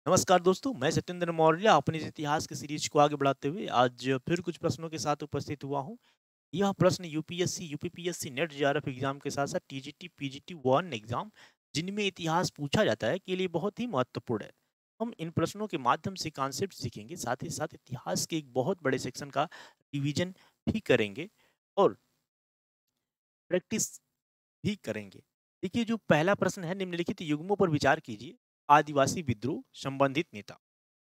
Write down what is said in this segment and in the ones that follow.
नमस्कार दोस्तों, मैं सत्येंद्र मौर्य अपने इस इतिहास के सीरीज को आगे बढ़ाते हुए आज फिर कुछ प्रश्नों के साथ उपस्थित हुआ हूँ। यह प्रश्न UPSC, UPPSC, net JRF exam के साथ साथ टीजीटी, पीजीटी वन एग्जाम जिनमें इतिहास पूछा जाता है के लिए बहुत ही महत्वपूर्ण है। हम इन प्रश्नों के माध्यम से कॉन्सेप्ट सीखेंगे, साथ ही साथ इतिहास के एक बहुत बड़े सेक्शन का रिवीजन भी करेंगे और प्रैक्टिस भी करेंगे। देखिए, जो पहला प्रश्न है, निम्नलिखित युग्मों पर विचार कीजिए। आदिवासी विद्रोह, संबंधित नेता।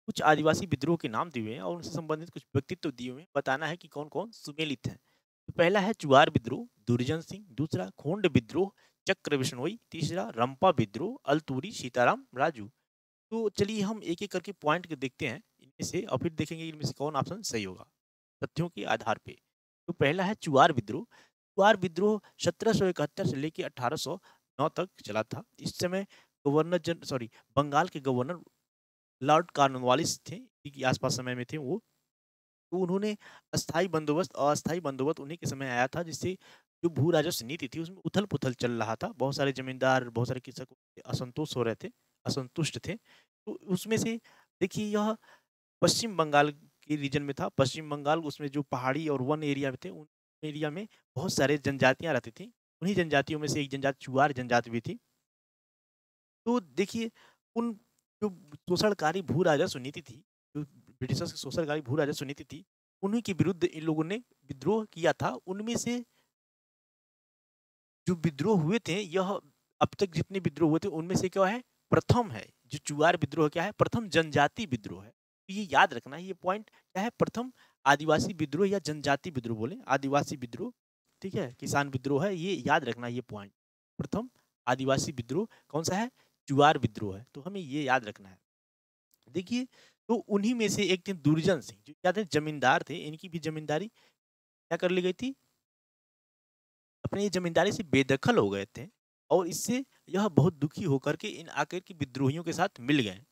कुछ आदिवासी विद्रोह के नाम दिए हुए हैं और उनसे संबंधित कुछ व्यक्तित्व दिए हुए हैं। बताना है कि कौन-कौन सुमेलित हैं। तो पहला है चुआर विद्रोह, दुर्जन सिंह। दूसरा खोंड विद्रोह, चक्र बिश्नोई। तीसरा रंपा विद्रोह, अल्तूरी सीताराम राजू। तो चलिए हम एक-एक करके पॉइंट को देखते हैं इनमें से और फिर देखेंगे इनमें से कौन ऑप्शन सही होगा, तथ्यों के आधार पे। तो पहला है चुआर विद्रोह। चुआर विद्रोह 1771 से लेके 1809 तक चला था। इस समय बंगाल के गवर्नर लॉर्ड कॉर्नवालिस थे, इसी के आस-पास समय में थे वो। तो उन्होंने अस्थायी बंदोबस्त अस्थायी बंदोबस्त उन्हीं के समय आया था, जिससे जो भू राजस्व नीति थी उसमें उथल-पुथल चल रहा था। बहुत सारे जमींदार, बहुत सारे कृषक असंतोष हो रहे थे, असंतुष्ट थे। तो उसमें से देखिए, यह पश्चिम बंगाल के रीजन में था। पश्चिम बंगाल, उसमें जो पहाड़ी और वन एरिया में थे, उन एरिया में बहुत सारे जनजातियाँ रहती थीं। उन्हीं जनजातियों में से एक जनजाति चुआर जनजाति भी थी। तो देखिए, उन जो शोषणकारी भू राजस्व नीति थी, जो ब्रिटिशर्स की शोषणकारी भू राजस्व नीति थी, उन्हीं के विरुद्ध इन लोगों ने विद्रोह किया था। उनमें से जो विद्रोह हुए थे, यह अब तक जितने विद्रोह हुए थे उनमें से क्या है, प्रथम है। जो चुआर विद्रोह क्या है, प्रथम जनजाति विद्रोह है। तो ये याद रखना है, ये पॉइंट क्या है, प्रथम आदिवासी विद्रोह या जनजाति विद्रोह बोले, आदिवासी विद्रोह, ठीक है, किसान विद्रोह है, ये याद रखना है ये पॉइंट। प्रथम आदिवासी विद्रोह कौन सा है, चुआर विद्रोह है, तो हमें ये याद रखना है। देखिए, तो उन्हीं में से एक थे दुर्जन सिंह, जो क्या थे, जमींदार थे। इनकी भी जमींदारी क्या कर ली गई थी, अपनी जमींदारी से बेदखल हो गए थे और इससे यह बहुत दुखी होकर के इन आकर के विद्रोहियों के साथ मिल गए।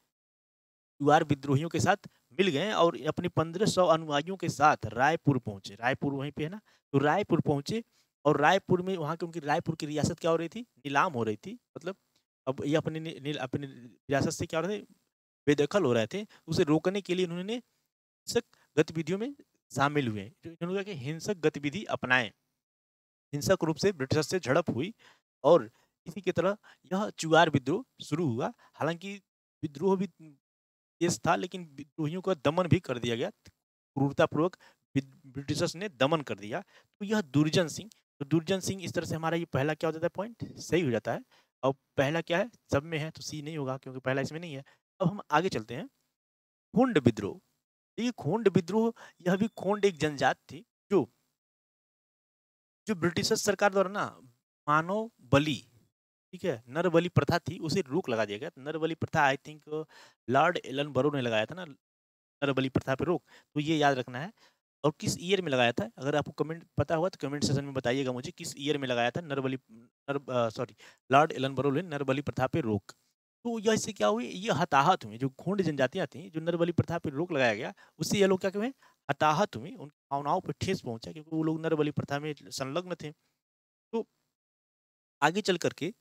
युआर विद्रोहियों के साथ मिल गए और अपने 1500 अनुयायियों के साथ रायपुर पहुंचे। रायपुर वहीं पे है ना, तो रायपुर पहुंचे और रायपुर में वहाँ की उनकी रायपुर की रियासत क्या हो रही थी, नीलाम हो रही थी। मतलब अब ये अपनी रियासत से क्या हो रहे थे, बेदखल हो रहे थे। उसे रोकने के लिए उन्होंने हिंसक गतिविधियों में शामिल हुए। जो इन्होंने कहा कि हिंसक गतिविधि अपनाएं, हिंसक रूप से ब्रिटिशर से झड़प हुई और इसी की तरह यह चुआर विद्रोह शुरू हुआ। हालांकि विद्रोह भी तेज था, लेकिन विद्रोहियों का दमन भी कर दिया गया, क्रूरतापूर्वक ब्रिटिशर्स ने दमन कर दिया। तो यह दुर्जन सिंह, तो दुर्जन सिंह, इस तरह से हमारा ये पहला क्या हो जाता है, पॉइंट सही हो जाता है। और पहला क्या है, सब में है तो सी नहीं होगा क्योंकि पहला इसमें नहीं है। अब हम आगे चलते हैं। खोंड विद्रोह। देखिए, खोंड विद्रोह, यह भी खोंड एक जनजात थी जो जो ब्रिटिश सरकार द्वारा ना मानव बलि, ठीक है, नर बलि प्रथा थी, उसे रोक लगा दिया गया। नर बलि प्रथा आई थिंक लॉर्ड एलन बरो ने लगाया था ना, नर बलि प्रथा पे रोक। तो ये याद रखना है। और किस ईयर में लगाया था, अगर आपको कमेंट पता हुआ तो कमेंट सेक्शन में बताइएगा मुझे, किस ईयर में लगाया था लॉर्ड एलन बरो ने नर बलि प्रथा पे रोक। तो यह इससे क्या हुई, ये हताहत हुए। जो खोंड जनजातियां थी, जो नर बलि प्रथा पे रोक लगाया गया, उससे ये लोग क्या हुए, हताहत हुए, उनकी भावनाओं पर ठेस पहुंचा, क्योंकि वो लोग नर बलि प्रथा में संलग्न थे। तो आगे चल करके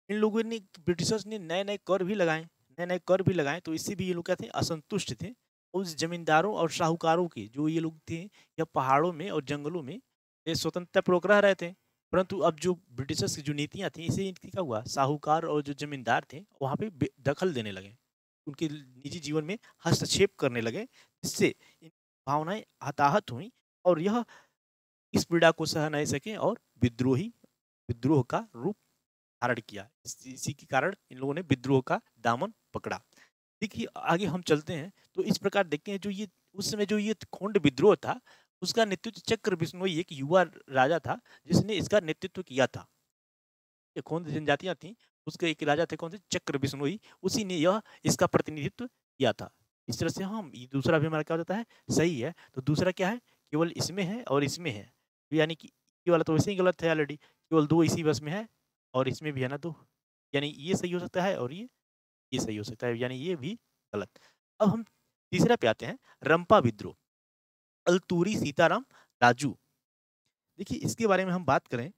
इन लोगों ने, ब्रिटिशर्स ने नए-नए कर भी लगाए, नए-नए कर भी लगाए, तो इससे भी ये लोग क्या थे, असंतुष्ट थे। उस जमींदारों और साहूकारों के, जो ये लोग थे, या पहाड़ों में और जंगलों में ये स्वतंत्रतापूर्वक रह रहे थे। परंतु अब जो ब्रिटिशर्स की जो नीतियाँ थी, इससे इनकी क्या हुआ, साहूकार और जो जमींदार थे, वहाँ पे दखल देने लगे। उनके निजी जीवन में हस्तक्षेप करने लगे, जिससे इन भावनाएँ हताहत हुई और यह इस पीड़ा को सह नहीं सके और विद्रोह का रूप धारण किया। इसी के कारण इन लोगों ने विद्रोह का दामन पकड़ा। देखिए, आगे हम चलते हैं तो इस प्रकार देखते हैं, जो ये उस समय जो ये खोंड विद्रोह था, उसका नेतृत्व चक्र बिश्नोई, एक युवा राजा था, जिसने इसका नेतृत्व किया था। ये खोंड जनजातियां थी, उसके एक राजा थे, कौन से, चक्र बिश्नोई। उसी ने यह इसका प्रतिनिधित्व किया था। इस तरह से हम ये दूसरा भी हमारा क्या हो जाता है, सही है। तो दूसरा क्या है, केवल इसमें है और इसमें है। तो यानी कि ये वाला तो वैसे ही गलत है ऑलरेडी, केवल दो इसी बस में है और इसमें भी है ना दो, यानी ये सही हो सकता है और ये सही हो सकता है, यानी ये भी गलत। अब हम तीसरा पे आते हैं, रंपा विद्रोह, अल्तूरी सीताराम राजू। देखिए, इसके बारे में हम बात करें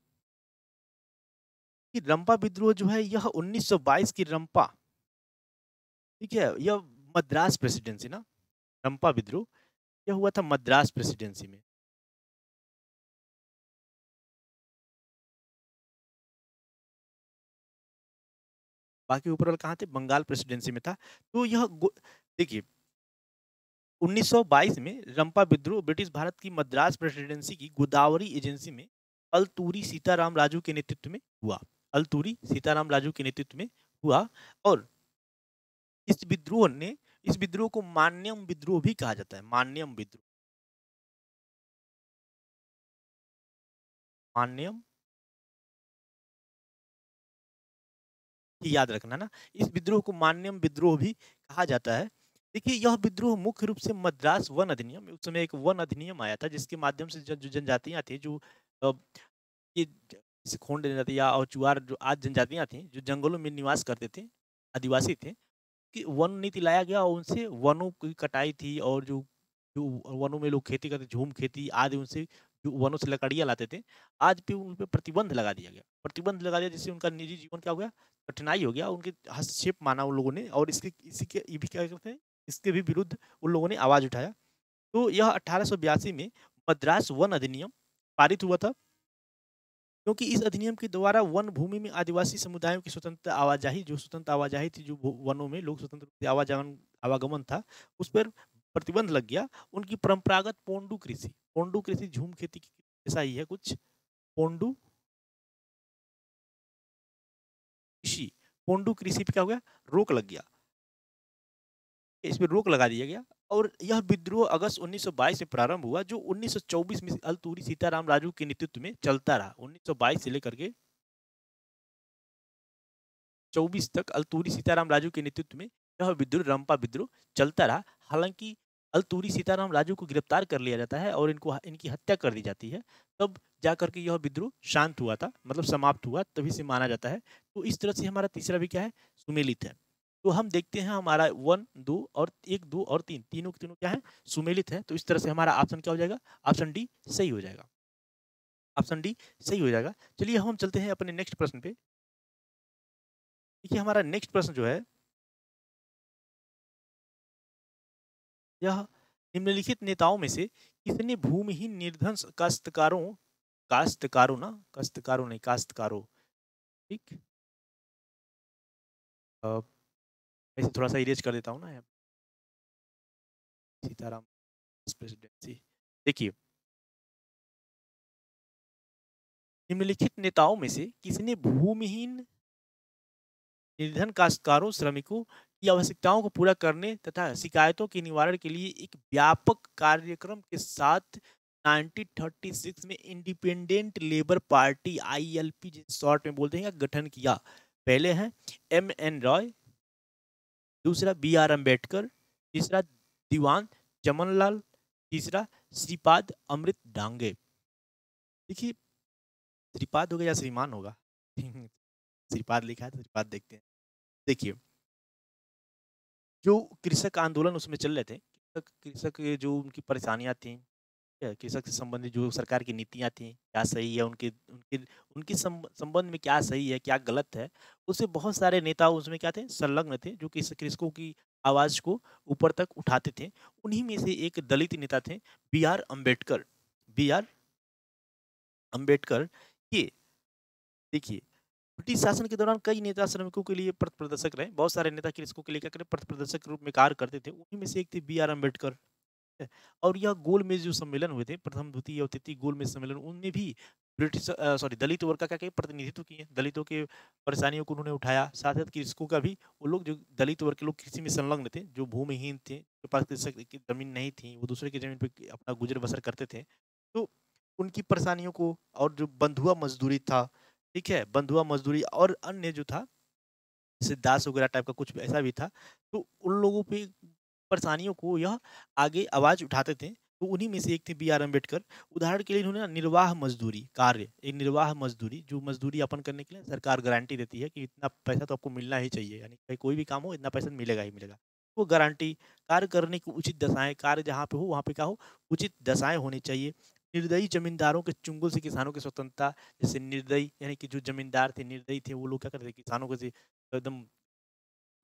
कि रंपा विद्रोह जो है, यह 1922 की रंपा, ठीक है, यह मद्रास प्रेसिडेंसी ना, रंपा विद्रोह यह हुआ था मद्रास प्रेसिडेंसी में। बाकी ऊपर वाला कहाँ थे, बंगाल प्रेसिडेंसी में था। तो यह देखिए 1922 में रंपा विद्रोह ब्रिटिश भारत की मद्रास प्रेसिडेंसी की गोदावरी एजेंसी में अल्तूरी सीताराम राजू के नेतृत्व में हुआ। अल्तूरी सीताराम राजू के नेतृत्व में हुआ। और इस विद्रोह को मान्यम विद्रोह भी कहा जाता है। मान्यम विद्रोह, मान्यम, याद रखना ना, इस विद्रोह को मान्यम विद्रोह भी कहा जाता है। देखिए यह विद्रोह मुख्य रूप से मद्रास वन अधिनियम, उस समय एक वन अधिनियम आया था जिसके माध्यम से जो जनजातियां थी, जो अ, ये खोंड जनजातियां और चुआर जो आज जनजातियां थी, जो जंगलों में निवास करते थे, आदिवासी थे, कि वन नीति लाया गया और उनसे वनों की कटाई थी। और जो जो वनों में लोग खेती करते, झूम खेती आदि, उनसे जो वनों से लकड़ियां लाते थे, आज पे उन पे प्रतिबंध लगा दिया गया। प्रतिबंध लगा दिया जिससे उनका निजी जीवन क्या हो गया, कठिनाई हो गया। उनके हस्तक्षेप माना उन लोगों ने, और इसके इसी के ये भी क्या करते हैं, इसके भी विरुद्ध उन लोगों ने आवाज उठाया। तो यह 1882 में मद्रास वन अधिनियम पारित हुआ था, क्योंकि इस अधिनियम के द्वारा वन भूमि में आदिवासी समुदायों की स्वतंत्र आवाजाही, जो स्वतंत्र आवाजाही थी, जो वनों में लोग स्वतंत्र रूप से आवाजान आवागमन था, उस पर प्रतिबंध लग गया। उनकी परंपरागत पोंडू कृषि झूम खेती की ऐसा ही है कुछ, पोंडू कृषि, पोंडू कृषि पे क्या हो गया, रोक लग गया, इस पे रोक लगा दिया गया। और यह विद्रोह अगस्त 1922 में प्रारंभ हुआ, जो 1924 में अल्तूरी सीताराम राजू के नेतृत्व में चलता रहा। 1922 से लेकर के 24 तक अल्तूरी सीताराम राजू के नेतृत्व में यह विद्रोह, रंपा विद्रोह चलता रहा। हालांकि अल्तूरी सीताराम राजू को गिरफ्तार कर लिया जाता है और इनकी हत्या कर दी जाती है, तब जाकर के यह विद्रोह शांत हुआ था, मतलब समाप्त हुआ, तभी से माना जाता है। तो इस तरह से हमारा तीसरा भी क्या है, सुमेलित है। तो हम देखते हैं हमारा 1 2 और 1 2 और 3 तीनों के तीनों क्या है, सुमेलित है। तो इस तरह से हमारा ऑप्शन क्या हो जाएगा, ऑप्शन डी सही हो जाएगा। ऑप्शन डी सही हो जाएगा। चलिए हम चलते हैं अपने नेक्स्ट प्रश्न पे। देखिए हमारा नेक्स्ट प्रश्न जो है, यह निम्नलिखित नेताओं में से किसने भूमिहीन निर्धन काश्तकारों, काश्तकारों ना, काश्तकारों नहीं, काश्तकारों, ठीक, ऐसे थोड़ा सा इरेज कर देता हूँ ना यहाँ, सीताराम प्रेसिडेंसी। देखिए निम्नलिखित नेताओं में से किसने भूमिहीन निर्धन काश्तकारों श्रमिकों की आवश्यकताओं को पूरा करने तथा शिकायतों के निवारण के लिए एक व्यापक कार्यक्रम के साथ 1936 में इंडिपेंडेंट लेबर पार्टी आईएलपी जिसे शॉर्ट में बोलते हैं का गठन किया। पहले हैं एम एन रॉय, दूसरा बी आर अम्बेडकर, तीसरा दीवान चमनलाल, तीसरा श्रीपाद अमृत डांगे। देखिए श्रीपाद होगा या श्रीमान होगा श्रीपाद लिखा है तो श्रीपाद देखते हैं। देखिए जो कृषक आंदोलन उसमें चल रहे थे, कृषक जो उनकी परेशानियां थी, कृषक से संबंधित जो सरकार की नीतियां थी, क्या सही है, उनके उनके उनके संबंध में क्या सही है क्या गलत है, उससे बहुत सारे नेता उसमें क्या थे, संलग्न थे, जो कि कृषकों की आवाज को ऊपर तक उठाते थे। उन्हीं में से एक दलित नेता थे B R Ambedkar. B R Ambedkar ये देखिए ब्रिटिश शासन के दौरान कई नेता श्रमिकों के लिए पथ प्रदर्शक रहे। बहुत सारे नेता कृषकों के लिए क्या करे, पथ प्रदर्शक के रूप में कार्य करते थे। उन्हीं में से एक थे बी आर अम्बेडकर। है। और यह गोलमेज जो सम्मेलन हुए थे, प्रथम द्वितीय और तृतीय गोलमेज सम्मेलन, उनमें भी ब्रिटिश सॉरी दलित वर्ग का क्या क्या प्रतिनिधित्व किए, दलितों के परेशानियों को उन्होंने उठाया। साथ साथ कृषकों का भी, वो लोग जो दलित वर्ग के लोग कृषि में संलग्न थे, जो भूमिहीन थे, जो पास कृषक की जमीन नहीं थी, वो दूसरे की जमीन पर अपना गुजर बसर करते थे, तो उनकी परेशानियों को, और जो बंधुआ मजदूरी था, ठीक है, बंधुआ मजदूरी और अन्य जो था जैसे दास वगैरह टाइप का कुछ ऐसा भी था, तो उन लोगों पे परेशानियों को यह आगे आवाज उठाते थे। तो उन्हीं में से एक थे बी आर अम्बेडकर। उदाहरण के लिए इन्होंने ना निर्वाह मजदूरी कार्य, एक निर्वाह मजदूरी, जो मजदूरी यापन करने के लिए सरकार गारंटी देती है कि इतना पैसा तो आपको मिलना ही चाहिए, यानी चाहे कोई भी काम हो इतना पैसा मिलेगा ही मिलेगा। वो गारंटी, कार्य करने की उचित दशाएं, कार्य जहाँ पे हो वहाँ पे क्या हो, उचित दशाएं होनी चाहिए। निर्दयी जमींदारों के चुंगल से किसानों की स्वतंत्रता, जैसे निर्दयी यानी कि जो जमींदार थे निर्दयी थे, वो लोग क्या करते थे, किसानों को एकदम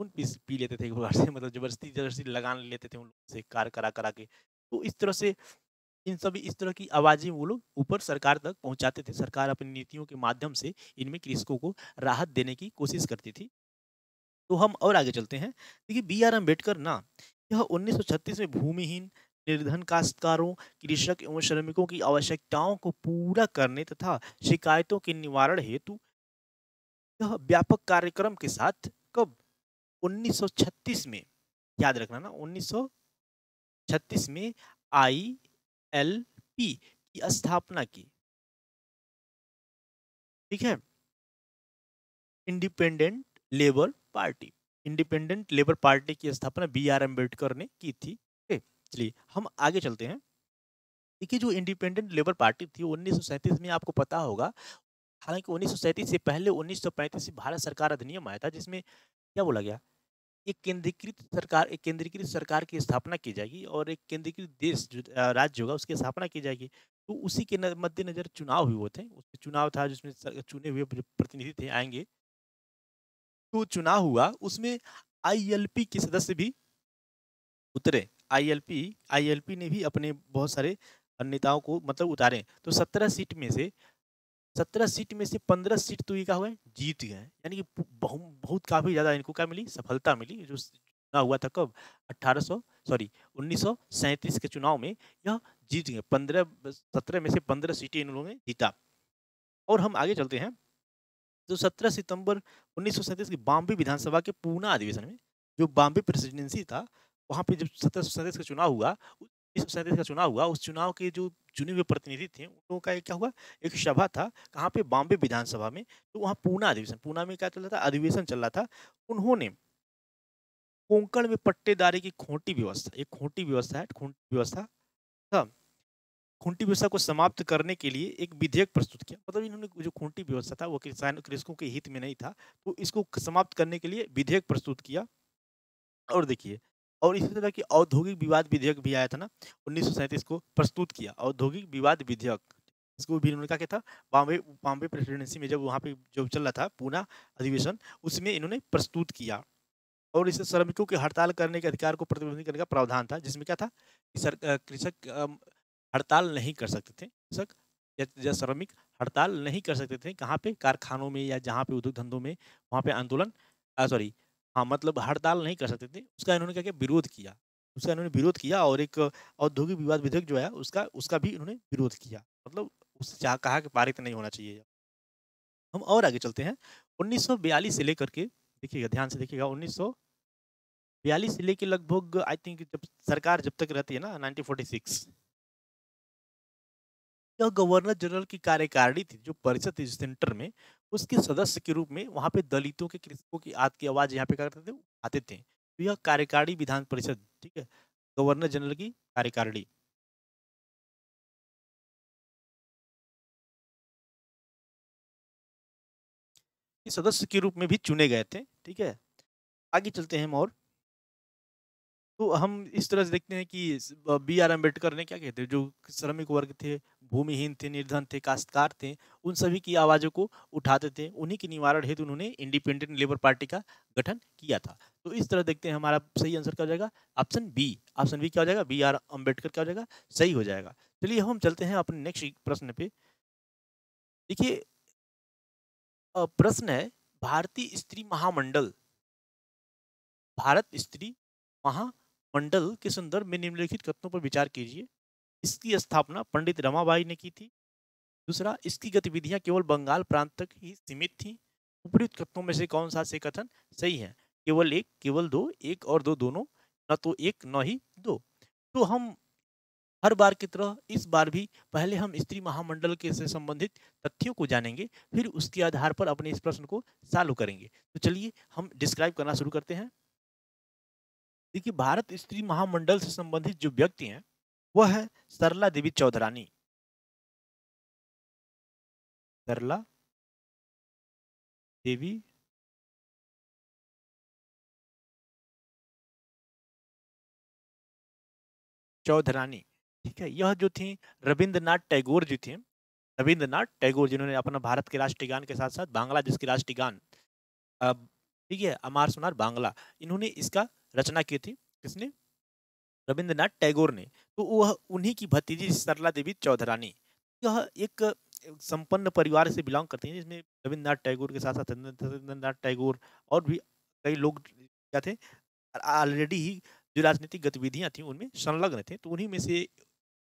खून पी लेते थे एक प्रकार से, मतलब जबरदस्ती जबरदस्ती लगा लेते थे उन लोगों से कार करा करा के। तो इस तरह से इन सभी इस तरह की आवाज़ें वो लोग ऊपर सरकार तक पहुँचाते थे। सरकार अपनी नीतियों के माध्यम से इनमें कृषकों को राहत देने की कोशिश करती थी। तो हम और आगे चलते हैं। देखिए बी आर अम्बेडकर ना, यह 1936 में भूमिहीन, निर्धन काश्तकारों, कृषक एवं श्रमिकों की आवश्यकताओं को पूरा करने तथा शिकायतों के निवारण हेतु यह व्यापक कार्यक्रम के साथ कब 1936 में, याद रखना ना, 1936 में आईएलपी की स्थापना की। ठीक है, independent labour party, independent labour party की स्थापना बी आर अम्बेडकर ने की थी। चलिए हम आगे चलते हैं। देखिए जो इंडिपेंडेंट लेबर पार्टी थी 1937 में, आपको पता होगा, हालांकि 1937 से पहले 1935 से भारत सरकार अधिनियम आया था, जिसमें क्या बोला गया, एक केंद्रीकृत सरकार की स्थापना की जाएगी और एक केंद्रीकृत देश जो राज्य होगा उसकी स्थापना की जाएगी। तो उसी के मद्देनजर चुनाव हुए थे, उसमें चुनाव था जिसमें चुने हुए जो प्रतिनिधि थे आएंगे। तो चुनाव हुआ, उसमें आईएलपी के सदस्य भी उतरे। आईएलपी आईएलपी ने भी अपने बहुत सारे नेताओं को मतलब उतारे। तो 17 सीट में से 15 सीट तो ये क्या हुआ है, जीत गए। यानी कि बहुत काफी ज्यादा इनको क्या मिली, सफलता मिली। जो चुनाव हुआ था कब, 1800 सॉरी 1937 के चुनाव में यह जीत गए। 17 में से 15 सीटें इन लोगों ने जीता। और हम आगे चलते हैं। तो 17 सितंबर 1937 की बॉम्बे विधानसभा के पूना अधिवेशन में, जो बॉम्बे प्रेसिडेंसी था, वहां पे जब 1737 का चुनाव हुआ, 1937 का चुनाव हुआ, उस चुनाव के जो चुने हुए प्रतिनिधि थे उन लोगों का एक क्या हुआ, एक सभा था कहाँ पे, बॉम्बे विधानसभा में। तो वहाँ पूना अधिवेशन, पूना में क्या चल रहा था, अधिवेशन चल रहा था। उन्होंने कोंकण में पट्टेदारी की खोटी व्यवस्था, एक खोटी व्यवस्था है, खोटी व्यवस्था था, खूंटी व्यवस्था को समाप्त करने के लिए एक विधेयक प्रस्तुत किया। मतलब इन्होंने जो खूंटी व्यवस्था था वो कृषकों के हित में नहीं था, तो इसको समाप्त करने के लिए विधेयक प्रस्तुत किया। और देखिए, और इसी तरह की औद्योगिक विवाद विधेयक भी आया था ना, 1937 को प्रस्तुत किया औद्योगिक विवाद विधेयक। इसको भी इन्होंने क्या था, बॉम्बे बॉम्बे प्रेसिडेंसी में जब वहाँ पे जो चल रहा था पूना अधिवेशन, उसमें इन्होंने प्रस्तुत किया। और इसे श्रमिकों की हड़ताल करने के अधिकार को प्रतिबंधित करने का प्रावधान था, जिसमें क्या था कि कृषक हड़ताल नहीं कर सकते थे, कृषक या श्रमिक हड़ताल नहीं कर सकते थे। कहाँ पे, कारखानों में या जहाँ पे उद्योग धंधों में, वहाँ पे आंदोलन सॉरी हाँ मतलब हड़ताल नहीं कर सकते थे। उसका इन्होंने क्या किया, विरोध किया। उसका इन्होंने विरोध किया और एक औद्योगिक विवाद विधेयक जो है उसका उसका भी इन्होंने विरोध किया। मतलब उससे कहा कि पारित नहीं होना चाहिए। हम और आगे चलते हैं। 1942 से लेकर के, देखिएगा ध्यान से देखिएगा, 1942 से लेके लगभग आई थिंक जब सरकार जब तक रहती है ना 1946, यह गवर्नर जनरल की कार्यकारिणी थी, जो परिषद थी सेंटर में, उसके सदस्य के रूप में वहां पे दलितों के, कृषकों की की आवाज यहाँ पे क्या करते थे, आते थे। तो यह कार्यकारिणी विधान परिषद, ठीक है, गवर्नर जनरल की कार्यकारिणी के सदस्य के रूप में भी चुने गए थे। ठीक है, आगे चलते हैं हम। और तो हम इस तरह से देखते हैं कि बी आर अम्बेडकर ने क्या कहते हैं, जो श्रमिक वर्ग थे, भूमिहीन थे, निर्धन थे, काश्तकार थे, उन सभी की आवाज़ों को उठाते थे। उन्हीं के निवारण हेतु उन्होंने इंडिपेंडेंट लेबर पार्टी का गठन किया था। तो इस तरह देखते हैं, हमारा सही आंसर क्या हो जाएगा, ऑप्शन बी। ऑप्शन बी क्या हो जाएगा, बी आर अम्बेडकर क्या हो जाएगा, सही हो जाएगा। चलिए हम चलते हैं अपने नेक्स्ट प्रश्न पे। देखिए प्रश्न है, भारतीय स्त्री महामंडल, भारत स्त्री महामंडल के संदर्भ में निम्नलिखित कथनों पर विचार कीजिए। इसकी स्थापना पंडित रमाबाई ने की थी। दूसरा, इसकी गतिविधियां केवल बंगाल प्रांत तक ही सीमित थी। उपयुक्त कथनों में से कौन सा से कथन सही है, केवल एक, केवल दो, एक और दो दोनों, न तो एक न ही दो। तो हम हर बार की तरह इस बार भी पहले हम स्त्री महामंडल के से संबंधित तथ्यों को जानेंगे, फिर उसके आधार पर अपने इस प्रश्न को सॉल्व करेंगे। तो चलिए हम डिस्क्राइब करना शुरू करते हैं। देखिए भारत स्त्री महामंडल से संबंधित जो व्यक्ति हैं वह है सरला देवी चौधरानी। सरला देवी चौधरानी, ठीक है। यह जो थी रविंद्रनाथ टैगोर जी थे, रविंद्रनाथ टैगोर जिन्होंने अपना भारत के राष्ट्रीय गान के साथ साथ बांग्लादेश के राष्ट्रीय गान ठीक है, अमार सुनार बांग्ला, इन्होंने इसका रचना की थी। किसने? रविंद्रनाथ टैगोर ने। तो वह उन्हीं की भतीजी सरला देवी चौधरानी, यह एक संपन्न परिवार से बिलोंग करती हैं, जिसमें रविंद्रनाथ टैगोर के साथ साथ रविंद्रनाथ टैगोर और भी कई लोग क्या थे, ऑलरेडी ही जो राजनीतिक गतिविधियां थी उनमें संलग्न थे। तो उन्हीं में से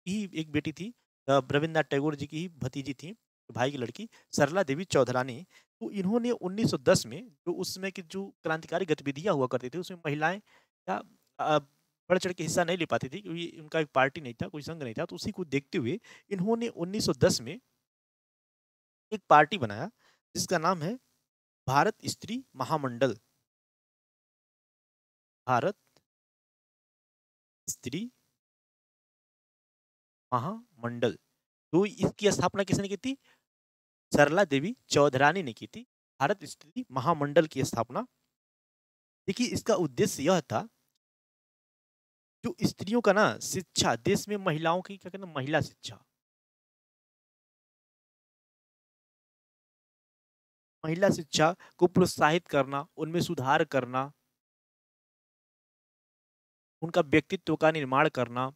ही एक बेटी थी, रविंद्रनाथ टैगोर जी की ही भतीजी थी, भाई की लड़की सरला देवी चौधरानी। तो इन्होंने 1910 में जो उस समय की जो क्रांतिकारी गतिविधियां हुआ करती थी उसमें महिलाएं क्या बढ़ चढ़ के हिस्सा नहीं ले पाती थी, क्योंकि उनका एक पार्टी नहीं था, कोई संघ नहीं था। तो उसी को देखते हुए इन्होंने 1910 में एक पार्टी बनाया जिसका नाम है भारत स्त्री महामंडल। भारत स्त्री महामंडल। तो इसकी स्थापना किसने की थी? सरला देवी चौधरानी ने की थी, भारत स्त्री महामंडल की स्थापना। देखिए इसका उद्देश्य यह था, जो स्त्रियों का ना शिक्षा, देश में महिलाओं की क्या कहते हैं, महिला शिक्षा, महिला शिक्षा को प्रोत्साहित करना, उनमें सुधार करना, उनका व्यक्तित्व का निर्माण करना,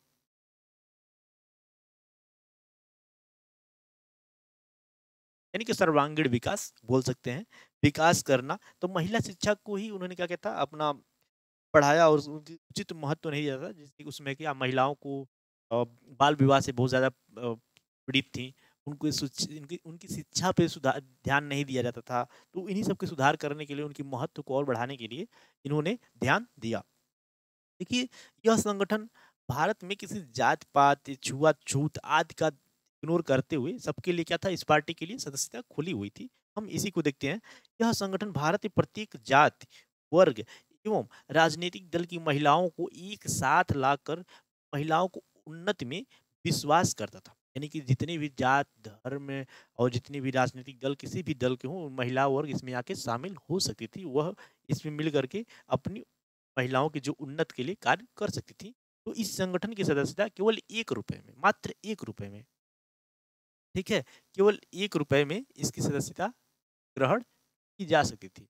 यानी कि सर्वांगीण विकास बोल सकते हैं, विकास करना। तो महिला शिक्षा को ही उन्होंने क्या कहता अपना पढ़ाया, और उनकी उचित महत्व नहीं दिया था, जिसकी उसमें क्या महिलाओं को बाल विवाह से बहुत ज्यादा पीड़ित थी, उनको उनकी उनकी शिक्षा पे सुधार ध्यान नहीं दिया जाता था। तो इन्हीं सब के सुधार करने के लिए, उनकी महत्व को और बढ़ाने के लिए इन्होंने ध्यान दिया। देखिए यह संगठन भारत में किसी जात पात, छुआछूत आदि का इग्नोर करते हुए सबके लिए क्या था, इस पार्टी के लिए सदस्यता खुली हुई थी। हम इसी को देखते हैं। यह संगठन भारत के प्रत्येक जाति, वर्ग एवं राजनीतिक दल की महिलाओं को एक साथ लाकर महिलाओं को उन्नति में विश्वास करता था। यानी कि जितने भी जात धर्म और जितने भी राजनीतिक दल किसी भी दल के हों, महिला वर्ग इसमें आके शामिल हो सकती थी, वह इसमें मिल करके अपनी महिलाओं की जो उन्नत के लिए कार्य कर सकती थी। तो इस संगठन की सदस्यता केवल 1 रुपए में, मात्र 1 रुपए में, ठीक है, केवल 1 रुपए में इसकी सदस्यता ग्रहण की जा सकती थी।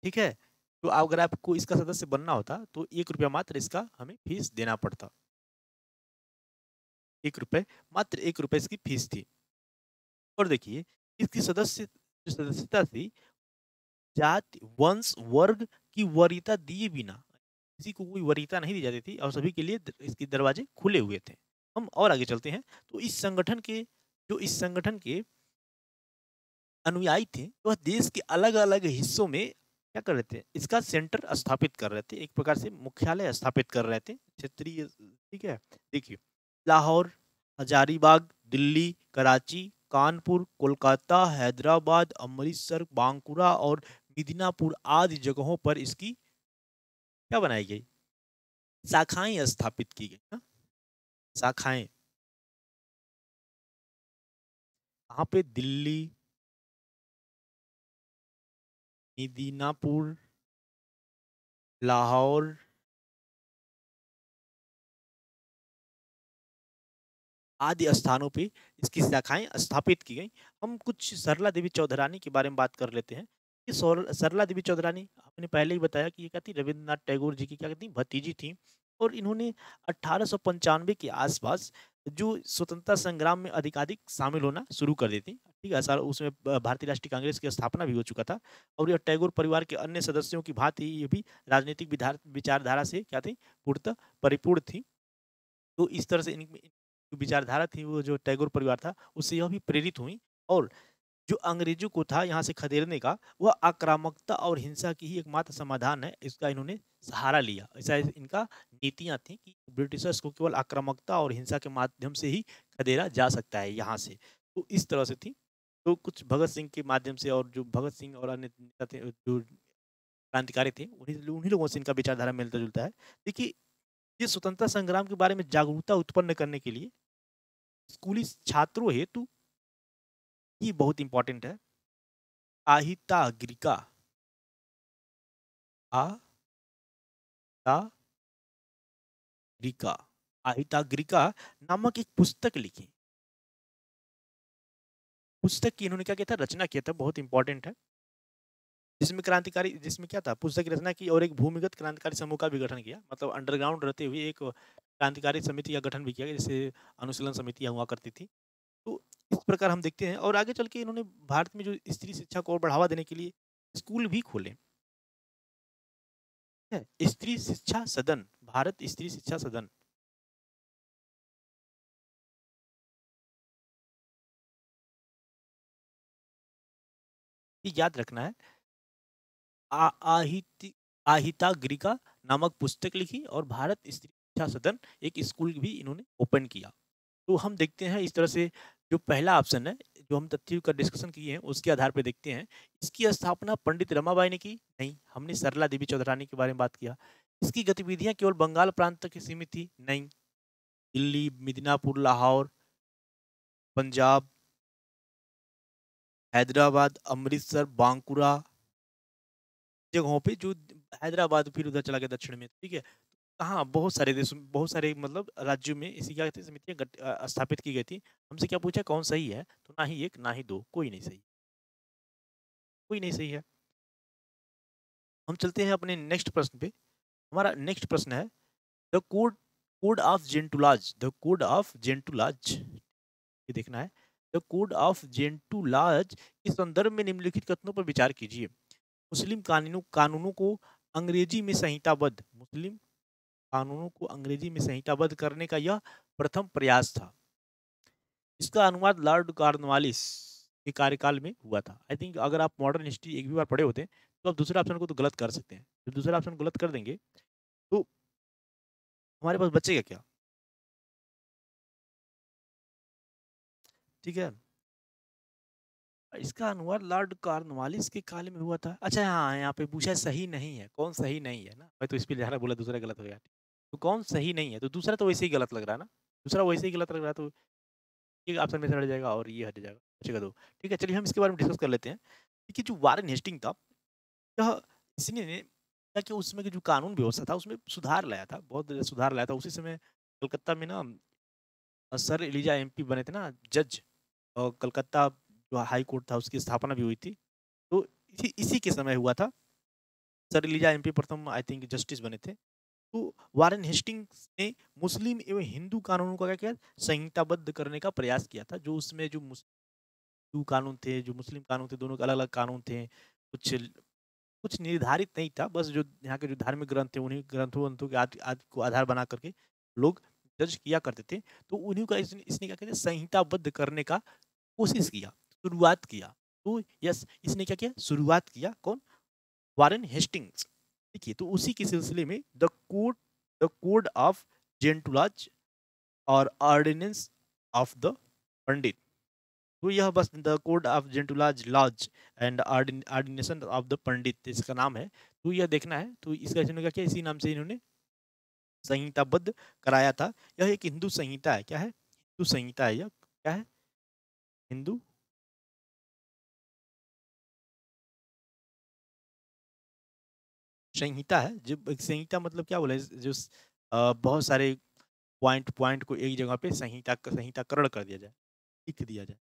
ठीक है, तो अगर आपको इसका सदस्य बनना होता तो 1 रुपया मात्र इसका हमें फीस देना पड़ता। 1 रुपए, मात्र 1 रुपए इसकी फीस थी। और देखिए इसकी जो सदस्यता थी, जाति वंश वर्ग की वरीयता दिए बिना, किसी को कोई वरीयता नहीं दी जाती थी, और सभी के लिए इसके दरवाजे खुले हुए थे। हम और आगे चलते हैं। तो इस संगठन के अनुयायी थे, वह देश के अलग अलग हिस्सों में क्या कर रहे थे, इसका सेंटर स्थापित कर रहे थे, एक प्रकार से मुख्यालय स्थापित कर रहे थे, क्षेत्रीय। ठीक है, देखिए लाहौर, हजारीबाग, दिल्ली, कराची, कानपुर, कोलकाता, हैदराबाद, अमृतसर, बांकुरा और मिदनापुर आदि जगहों पर इसकी क्या बनाई गई, शाखाएं स्थापित की गई। हाँ? शाखाएं कहाँ पे? दिल्ली, मिदनापुर, लाहौर आदि स्थानों पे इसकी शाखाएं स्थापित की गई। हम कुछ सरला देवी चौधरानी के बारे में बात कर लेते हैं। कि सरला देवी चौधरानी, आपने पहले ही बताया कि ये क्या थी, रविंद्रनाथ टैगोर जी की क्या कहती भतीजी थी। और इन्होंने 1895 के आसपास जो स्वतंत्रता संग्राम में अधिकाधिक शामिल होना शुरू कर दी थी। ठीक है सर, उसमें भारतीय राष्ट्रीय कांग्रेस की स्थापना भी हो चुका था। और यह टैगोर परिवार के अन्य सदस्यों की भांति ये भी राजनीतिक विचारधारा से क्या थी, पूर्णतः परिपूर्ण थी। तो इस तरह से जो विचारधारा थी, वो जो टैगोर परिवार था, उससे यह भी प्रेरित हुई। और जो अंग्रेजों को था यहाँ से खदेड़ने का, वह आक्रामकता और हिंसा की ही एकमात्र समाधान है, इसका इन्होंने सहारा लिया। ऐसा इनका नीतियां थी कि ब्रिटिशर्स को केवल आक्रामकता और हिंसा के माध्यम से ही खदेड़ा जा सकता है यहाँ से। तो इस तरह से थी। तो कुछ भगत सिंह के माध्यम से, और जो भगत सिंह और अन्य नेता थे जो क्रांतिकारी थे, उन्हीं लोगों से इनका विचारधारा मिलता जुलता है। देखिए ये स्वतंत्रता संग्राम के बारे में जागरूकता उत्पन्न करने के लिए स्कूली छात्रों हेतु ये बहुत इंपॉर्टेंट है। आहिताग्रिका, आहिताग्रिका, आहिताग्रिका नामक एक पुस्तक लिखी। पुस्तक की इन्होंने क्या किया था, रचना किया था, बहुत इंपॉर्टेंट है। जिसमें क्या था, पुस्तक की रचना की और एक भूमिगत क्रांतिकारी समूह का भी गठन किया। मतलब अंडरग्राउंड रहते हुए एक क्रांतिकारी समिति का गठन भी किया गया, जैसे अनुशीलन समितियाँ हुआ करती थी। तो इस प्रकार हम देखते हैं और आगे चल के इन्होंने भारत में जो स्त्री शिक्षा को और बढ़ावा देने के लिए स्कूल भी खोले। है, स्त्री शिक्षा सदन, भारत स्त्री शिक्षा सदन। ये याद रखना है। आहिति आहिताग्रिका नामक पुस्तक लिखी और भारत स्त्री शिक्षा सदन एक स्कूल भी इन्होंने ओपन किया। तो हम देखते हैं इस तरह से जो पहला ऑप्शन है, जो हम तथ्यों का डिस्कशन किए हैं उसके आधार पर देखते हैं। इसकी स्थापना पंडित रमाबाई ने की? नहीं। हमने सरला देवी चौधरानी के बारे में बात किया। इसकी गतिविधियां केवल बंगाल प्रांत तक ही सीमित थी? नहीं। दिल्ली, मिदनापुर, लाहौर, पंजाब, हैदराबाद, अमृतसर, बांकुरा जगहों पे, जो हैदराबाद फिर उधर चला गया दक्षिण में, ठीक है। कहाँ बहुत सारे देशों में, बहुत सारे मतलब राज्यों में इसी क्या कहते हैं समितियां स्थापित की गई थी। हमसे क्या पूछा, कौन सही है? तो ना ही एक ना ही दो, कोई नहीं सही, कोई नहीं सही है। हम चलते हैं अपने नेक्स्ट प्रश्न पे। हमारा नेक्स्ट प्रश्न है the code code of Gentoo laws, the code of Gentoo laws, ये देखना है। द कोड ऑफ जेंटुलाज के संदर्भ में निम्नलिखित कथनों पर विचार कीजिए। मुस्लिम कानूनों को अंग्रेजी में संहिताबद्ध, मुस्लिम कानूनों को अंग्रेजी में संहिताबद्ध करने का यह प्रथम प्रयास था। इसका अनुवाद लॉर्ड कॉर्नवालिस के कार्यकाल में हुआ था। आई थिंक अगर आप मॉडर्न हिस्ट्री एक भी बार पढ़े होते हैं तो आप दूसरे ऑप्शन को तो गलत कर सकते हैं। जब दूसरा ऑप्शन गलत कर देंगे तो हमारे पास बचेगा क्या? ठीक है, इसका अनुवाद लॉर्ड कॉर्नवालिस के काल में हुआ था। अच्छा हाँ, यहाँ पे पूछा सही नहीं है, कौन सही नहीं है ना, मैं तो इस पे जरा बोला दूसरा गलत हो गया। तो कौन सही नहीं है, तो दूसरा तो वैसे ही गलत लग रहा है ना, दूसरा वैसे ही गलत लग रहा है, तो ये ऑप्शन में से हट जाएगा और ये हट जाएगा, बचेगा दो। ठीक है, चलिए हम इसके बारे में डिस्कस कर लेते हैं कि जो वारेन हेस्टिंग था, यह इसने ने क्या कि उसमें के जो कानून व्यवस्था था उसमें सुधार लाया था, बहुत सुधार लाया था। उसी समय कलकत्ता में ना सर एलिजा एमपी बने थे ना जज, और कलकत्ता जो हाई कोर्ट था उसकी स्थापना भी हुई थी। तो इसी के समय हुआ था। सर एलिजा एमपी प्रथम आई थिंक जस्टिस बने थे। तो वारेन हेस्टिंग्स ने मुस्लिम एवं हिंदू कानूनों का क्या किया, संहिताबद्ध करने का प्रयास किया था। जो उसमें जो हिंदू कानून थे, जो मुस्लिम कानून थे, दोनों के अलग अलग कानून थे। कुछ कुछ निर्धारित नहीं था, बस जो यहाँ के जो धार्मिक ग्रंथ थे उन्हीं ग्रंथों ग्रंथों के आदि को आधार बना करके लोग जज किया करते थे। तो उन्हीं का इसने क्या कहते हैं संहिताबद्ध करने का कोशिश किया, शुरुआत किया। तो यस, इसने क्या किया, शुरुआत किया, कौन, वारेन हेस्टिंग्स। देखिए, तो उसी के सिलसिले में द कोड ऑफ जेंटुलाज और ऑर्डिनेंस ऑफ द पंडित, तो यह बस the code of Gentoo laws laws and ordination of the pandit इसका नाम है। तो यह देखना है, तो इसका इन्होंने क्या किया, इसी नाम से इन्होंने संहिताबद्ध कराया था। यह एक हिंदू संहिता है। क्या है? हिंदू संहिता है। यह क्या है? हिंदू संहिता है। जो एक संहिता मतलब क्या बोला, जो बहुत सारे पॉइंट पॉइंट को एक जगह पे संहिताकरण कर दिया जाए, लिख दिया जाए,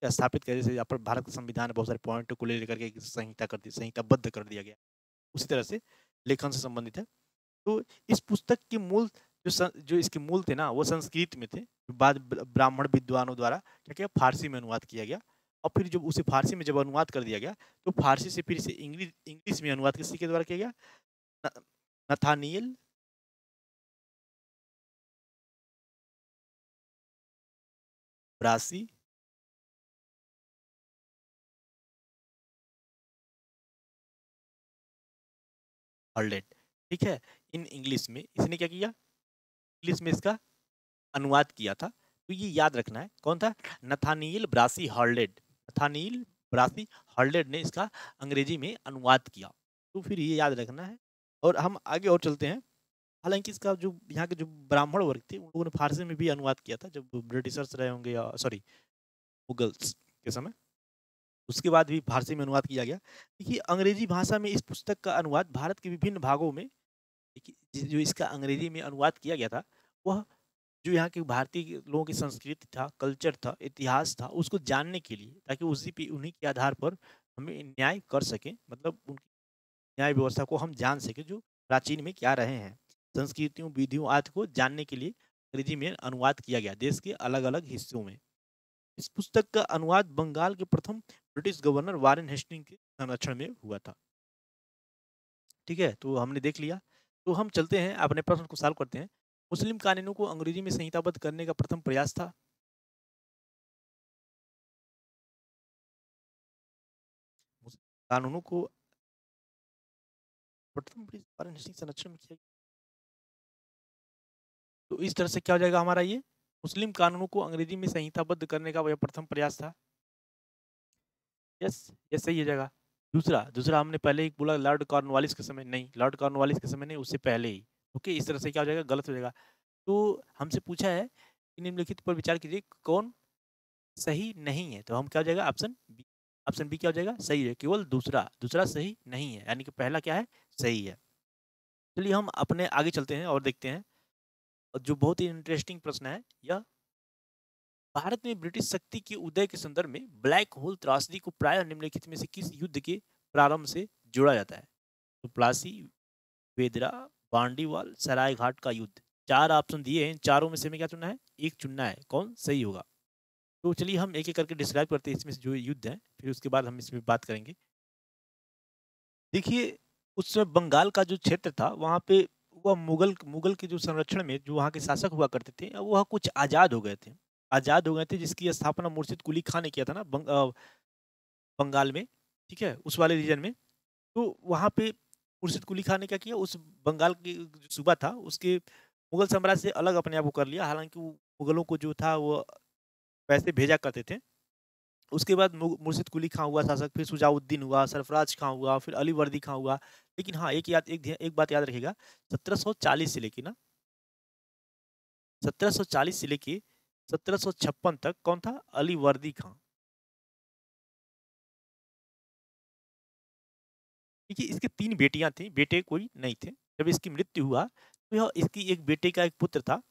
या स्थापित कर, जैसे अपन भारत का संविधान है, बहुत सारे पॉइंट को लेकर के एक संहिता कर दी, संहिताबद्ध कर दिया गया, उसी तरह से लेखन से संबंधित है। तो इस पुस्तक के मूल जो इसके मूल थे ना, वो संस्कृत में थे। बाद ब्राह्मण विद्वानों द्वारा क्या किया, फारसी में अनुवाद किया गया। और फिर जब उसे फारसी में जब अनुवाद कर दिया गया, तो फारसी से फिर से इंग्लिश इंग्लिश में अनुवाद किसी के द्वारा किया गया, न- नथानियल ब्रासी हॉलडेट। ठीक है, इन इंग्लिश में इसने क्या किया, इंग्लिश में इसका अनुवाद किया था। तो ये याद रखना है, कौन था, नथानियल ब्रासी हॉलडेट। नथानियल ब्रासी हॉलडेट ने इसका अंग्रेजी में अनुवाद किया। तो फिर ये याद रखना है। और हम आगे और चलते हैं। हालांकि इसका जो यहाँ के जो ब्राह्मण वर्ग थे उन लोगों ने फारसी में भी अनुवाद किया था, जब ब्रिटिशर्स रहे होंगे, या सॉरी मुगल्स के समय, उसके बाद भी फारसी में अनुवाद किया गया। देखिए, अंग्रेजी भाषा में इस पुस्तक का अनुवाद भारत के विभिन्न भागों में, देखिए जो इसका अंग्रेजी में अनुवाद किया गया था, वह जो यहाँ के भारतीय लोगों की संस्कृति था, कल्चर था, इतिहास था, उसको जानने के लिए, ताकि उसी पे उन्हीं के आधार पर हमें न्याय कर सकें, मतलब उनकी न्याय व्यवस्था को हम जान सकें जो प्राचीन में क्या रहे हैं। संस्कृतियों, विधियों आदि को जानने के लिए अंग्रेजी में अनुवाद किया गया देश के अलग-अलग हिस्सों में। इस पुस्तक का अनुवाद बंगाल के प्रथम ब्रिटिश गवर्नर वारेन हेस्टिंग के संरक्षण में हुआ था। ठीक है, तो हमने देख लिया। तो हम चलते हैं अपने प्रश्न को सॉल्व करते हैं। मुस्लिम कानूनों को अंग्रेजी में संहिताबद्ध करने का प्रथम प्रयास था। मुस्लिम कानूनों को प्रथम ब्रिटिश वारेन हेस्टिंग संरक्षण में किया गया। तो इस तरह से क्या हो जाएगा हमारा ये, मुस्लिम कानूनों को अंग्रेजी में संहिताबद्ध करने का वह प्रथम प्रयास था। यस, ये सही हो जाएगा। दूसरा दूसरा हमने पहले ही बोला लॉर्ड कॉर्नवालिस के समय, नहीं लॉर्ड कॉर्नवालिस के समय नहीं, उससे पहले ही। ओके, इस तरह से क्या हो जाएगा, गलत हो जाएगा। तो हमसे पूछा है कि निम्नलिखित पर विचार कीजिए कौन सही नहीं है, तो हम क्या हो जाएगा, ऑप्शन बी। ऑप्शन बी क्या हो जाएगा, सही है। केवल दूसरा दूसरा सही नहीं है, यानी कि पहला क्या है, सही है। चलिए हम अपने आगे चलते हैं और देखते हैं, और जो बहुत ही इंटरेस्टिंग प्रश्न है यह, भारत में ब्रिटिश शक्ति के उदय के संदर्भ में ब्लैक होल त्रासदी को प्राय निम्नलिखित में से किस युद्ध के प्रारंभ से जोड़ा जाता है। तो प्लासी, वेदरा, बांडीवाल, सरायघाट का युद्ध। चार ऑप्शन दिए हैं, इन चारों में से हमें क्या चुनना है, एक चुनना है, कौन सही होगा। तो चलिए हम एक एक करके डिस्क्राइब करते हैं इसमें से जो युद्ध है, फिर उसके बाद हम इसमें बात करेंगे। देखिए, उस समय बंगाल का जो क्षेत्र था वहाँ पे वह मुगल मुगल के जो संरक्षण में जो वहाँ के शासक हुआ करते थे, वह कुछ आज़ाद हो गए थे। आज़ाद हो गए थे, जिसकी स्थापना मुर्शिद कुली खान ने किया था ना बंगाल में, ठीक है, उस वाले रीजन में। तो वहाँ पे मुर्शिद कुली खान ने क्या किया, उस बंगाल की जो सूबा था उसके मुगल साम्राज्य से अलग अपने आप को कर लिया। हालांकि वो मुगलों को जो था वो पैसे भेजा करते थे। उसके बाद मुर्शिद कुली खां हुआ शासक, फिर सुजाउद्दीन हुआ, सरफराज खां हुआ, फिर अली वर्दी खां हुआ। लेकिन हाँ, एक बात याद रखिएगा, 1740 से लेके ना 1740 से लेके 1756 तक कौन था, अली वर्दी खां। देखिए, इसके तीन बेटियां थी, बेटे कोई नहीं थे। जब इसकी मृत्यु हुआ तो यह इसकी एक बेटे का एक पुत्र था,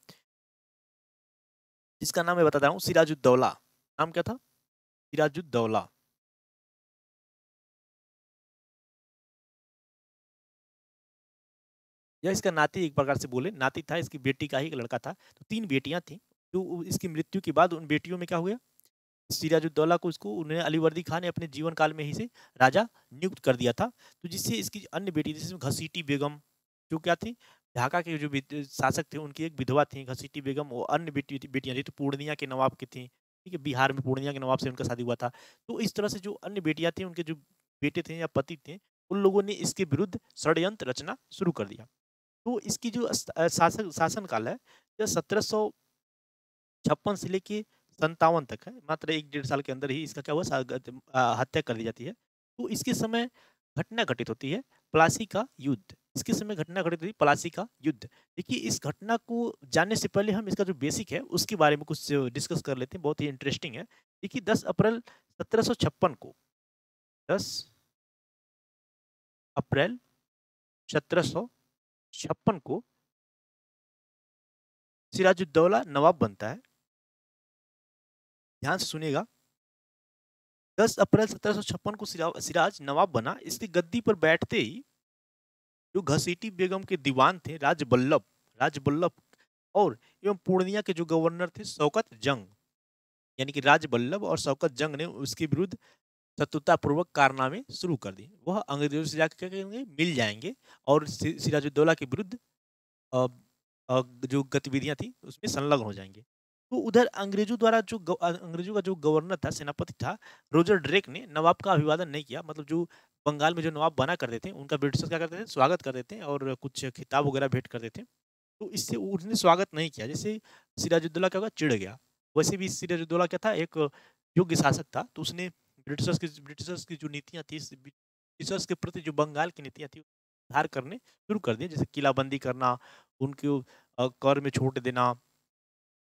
जिसका नाम मैं बताता हूँ, सिराजुद्दौला। नाम क्या था, सिराजुद्दौला। यह इसका नाती, एक प्रकार से बोले नाती था, इसकी बेटी का ही एक लड़का था। तो तीन बेटियां थी। तो इसकी मृत्यु के बाद उन बेटियों में क्या हुआ, सिराजुद्दौला को उसको उन्हें अली वर्दी खान ने अपने जीवन काल में ही से राजा नियुक्त कर दिया था। तो जिससे इसकी अन्य बेटी, जिसमें घसीटी बेगम, जो क्या थी, ढाका के जो शासक थे उनकी एक विधवा थी घसीटी बेगम, वो अन्य बेटियां थी तो पूर्णिया के नवाब की थी। ठीक है, बिहार में पूर्णिया के नवाब से उनका शादी हुआ था। तो इस तरह से जो अन्य बेटियां थी, उनके जो बेटे थे या पति थे, उन लोगों ने इसके विरुद्ध षड्यंत्र रचना शुरू कर दिया। तो इसकी जो शासन काल है, यह 1756 से लेके 57 तक है। मात्र 1 डेढ़ साल के अंदर ही इसका क्या हुआ, हत्या कर दी जाती है। तो इसके समय घटना घटित होती है प्लासी का युद्ध। इसके समय घटना घटित हुई प्लासी का युद्ध। देखिए, इस घटना को जानने से पहले हम इसका जो बेसिक है उसके बारे में कुछ डिस्कस कर लेते हैं, बहुत ही इंटरेस्टिंग है। देखिए, 10 अप्रैल 1756 को, 10 अप्रैल 1756 को सिराजुद्दौला नवाब बनता है। ध्यान से सुनिएगा, 10 अप्रैल 1756 को सिराज नवाब बना। इसकी गद्दी पर बैठते ही जो घसीटी बेगम के दीवान थे राजबल्लभ और एवं पूर्णिया के जो गवर्नर थे शौकत जंग, यानी कि राजबल्लभ और शौकत जंग ने उसके विरुद्ध शत्रुतापूर्वक कारनामे शुरू कर दिए। वह अंग्रेजों से जाकर क्या करेंगे, मिल जाएंगे और सिराजुद्दौला के विरुद्ध अ, जो गतिविधियां थी उसमें संलग्न हो जाएंगे। तो उधर अंग्रेजों का जो गवर्नर था, सेनापति था, रोजर ड्रेक ने नवाब का अभिवादन नहीं किया। मतलब जो बंगाल में जो नवाब बना करते थे उनका ब्रिटिशर्स क्या करते थे, स्वागत करते थे और कुछ खिताब वगैरह भेंट करते थे। तो इससे उसने स्वागत नहीं किया, जिससे सिराजुद्दौला क्या होगा, चिढ़ गया। वैसे भी सिराजुद्दौला क्या था, एक योग्य शासक था। तो उसने ब्रिटिशर्स की जो नीतियां थी, ब्रिटिशर्स के प्रति जो बंगाल की नीतियां थी, सुधार करने शुरू कर दिए। जैसे किलाबंदी करना, उनके कर में छूट देना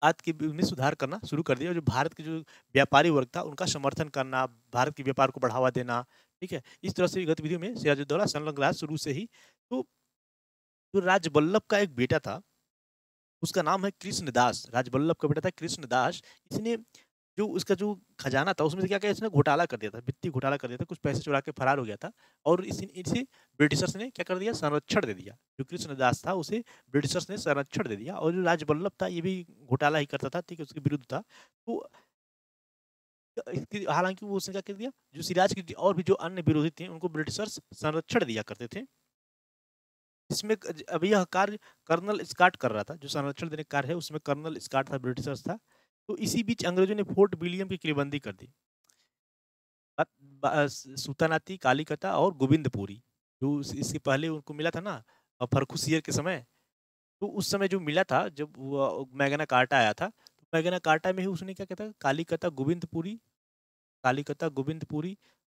आदि के में सुधार करना शुरू कर दिया। जो भारत के जो व्यापारी वर्ग था उनका समर्थन करना, भारत के व्यापार को बढ़ावा देना। ठीक है, इस तरह से गतिविधियों में सिराजुद्दौला संलग्न रहा शुरू से ही। तो जो राजबल्लभ का एक बेटा था, उसका नाम है कृष्णदास। राजबल्लभ का बेटा था कृष्णदास। इसने जो उसका जो खजाना था उसमें से क्या-क्या इसने घोटाला कर दिया था, वित्तीय घोटाला कर दिया था, कुछ पैसे चुरा के फरार हो गया था और इसे ब्रिटिशर्स ने क्या कर दिया, संरक्षण दे दिया। जो कृष्णदास था उसे ब्रिटिशर्स ने संरक्षण दे दिया और जो राजबल्लभ था ये भी घोटाला ही करता था, ठीक है, उसके विरुद्ध था। तो इसकी हालाँकि वो उसने क्या कर दिया, जो सिराज की और भी जो अन्य विरोधी थे उनको ब्रिटिशर्स संरक्षण दिया करते थे। इसमें अब यह कार्य कर्नल स्कॉट कर रहा था, जो संरक्षण देने का कार्य है उसमें कर्नल स्कॉट था, ब्रिटिशर्स था। तो इसी बीच अंग्रेजों ने फोर्ट विलियम की किलेबंदी कर दी। सुल्तानाती, कालीकता और गोविंदपुरी, जो इसके पहले उनको मिला था ना, फर्रुखसियर के समय। तो उस समय जो मिला था, जब वो मैग्ना कार्टा आया था, तो मैग्ना कार्टा में ही उसने क्या कहता, कालीकता, गोविंदपुरी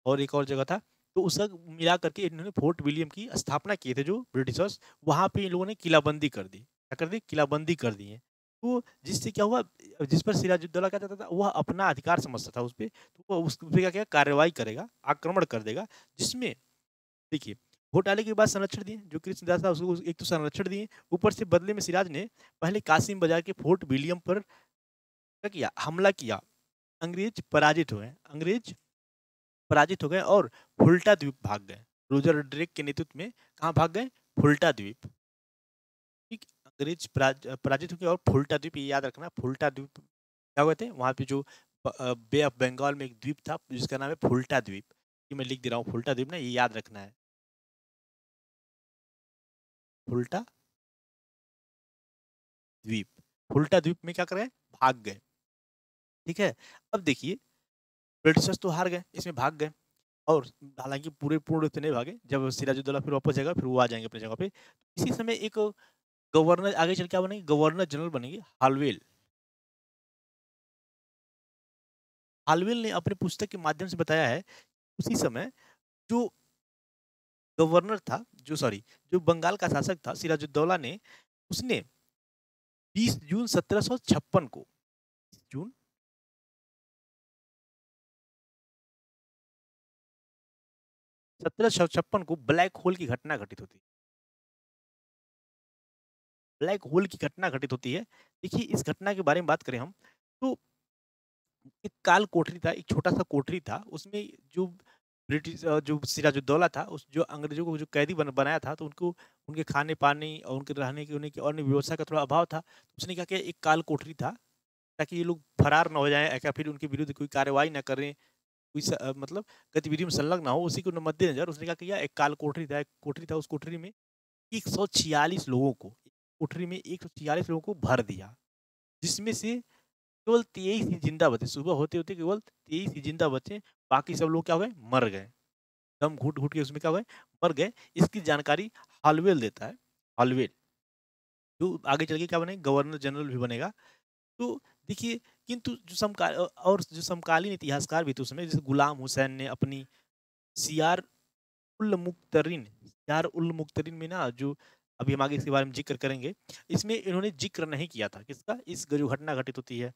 और एक और जगह था। तो उस सब मिला करके इन्होंने फोर्ट विलियम की स्थापना किए थे जो ब्रिटिशर्स, वहाँ पे इन लोगों ने किलाबंदी कर दी। क्या कर दी? किलाबंदी कर दी है। तो जिससे क्या हुआ, जिस पर सिराजुद्दौला क्या चाहता था, वह अपना अधिकार समझता था उस पे, तो वो उस पे क्या क्या कार्रवाई करेगा, आक्रमण कर देगा, जिसमें देखिए घोटाले के बाद संरक्षण दिए, जो कृष्णदास था उसको एक तो संरक्षण दिए, ऊपर से बदले में सिराज ने पहले कासिम बाजार के फोर्ट विलियम पर क्या किया, हमला किया। अंग्रेज पराजित हो गए और फुल्टा द्वीप भाग गए। रोजर ड्रेक के नेतृत्व में कहाँ भाग गए? फुल्टा द्वीप। ठीक, अंग्रेज पराजित हो गए और फुल्टा द्वीप, ये याद रखना, फुल्टा द्वीप क्या हुए थे, वहां पे जो बे ऑफ बंगाल में एक द्वीप था जिसका नाम है फुल्टा द्वीप, ये मैं लिख दे रहा हूँ, फुल्टा द्वीप ना, ये याद रखना है, फुल्टा द्वीप। फुल्टा द्वीप में क्या करें, भाग गए। ठीक है, अब देखिए ब्रिटिशर्स तो हार गए, इसमें भाग गए, और हालांकि पूरे पूर्ण तो नहीं भागे, जब सिराजुद्दौला फिर वापस जाएगा फिर वो आ जाएंगे अपनी जगह पे। इसी समय एक गवर्नर आगे चल क्या बनेंगे, गवर्नर जनरल बनेंगे हालवेल। हालवेल ने अपने पुस्तक के माध्यम से बताया है, उसी समय जो गवर्नर था, जो बंगाल का शासक था सिराजुद्दौला ने, उसने 20 जून 1756 को, जून 1756 को ब्लैक होल की घटना घटित होती है। ब्लैक होल की घटना घटित होती है। देखिए इस घटना के बारे में बात करें हम, तो एक काल कोठरी था, एक छोटा सा कोठरी था, उसमें जो जो सिराजुद्दौला था, उस जो अंग्रेजों को जो कैदी बनाया था, तो उनको उनके खाने पानी और उनके रहने की उनकी अन्य व्यवस्था का थोड़ा अभाव था। तो उसने क्या किया, एक काल कोठरी था, ताकि ये लोग फरार ना हो जाएं या फिर उनके विरुद्ध कोई कार्रवाई ना करें, कोई मतलब गतिविधि में संलग्न ना हो, उसी को मद्देनजर उसने क्या किया, एक काल कोठरी था, उस कोठरी में 146 लोगों को, कोठरी में 146 लोगों को भर दिया, जिसमें से केवल 23 ही जिंदा बचे। सुबह होते होते केवल 23 ही जिंदा बचे, बाकी सब लोग क्या हो गए, मर गए, दम घुट घुट के उसमें क्या हो गए, मर गए। इसकी जानकारी हालवेल देता है। हालवेल जो आगे चल के क्या बनेगा, गवर्नर जनरल भी बनेगा। तो देखिए, किंतु जो और जो समकालीन इतिहासकार भी थे उसमें, जैसे गुलाम हुसैन ने अपनी सियार उल मुक्तरिन, में ना, जो अभी हम आगे इसके बारे में जिक्र करेंगे, इसमें इन्होंने जिक्र नहीं किया था किसका, इस जो घटना घटित होती है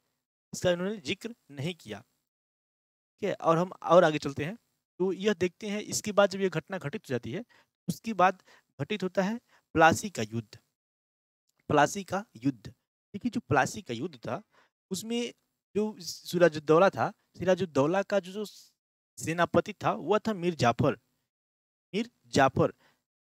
इसका इन्होंने जिक्र नहीं किया। ठीक है, और हम और आगे चलते हैं, तो यह देखते हैं इसके बाद जब यह घटना घटित हो जाती है, उसके बाद घटित होता है प्लासी का युद्ध। प्लासी का युद्ध, देखिए जो प्लासी का युद्ध था, उसमें जो सिराजुद्दौला का जो सेनापति था वह था मीर जाफर।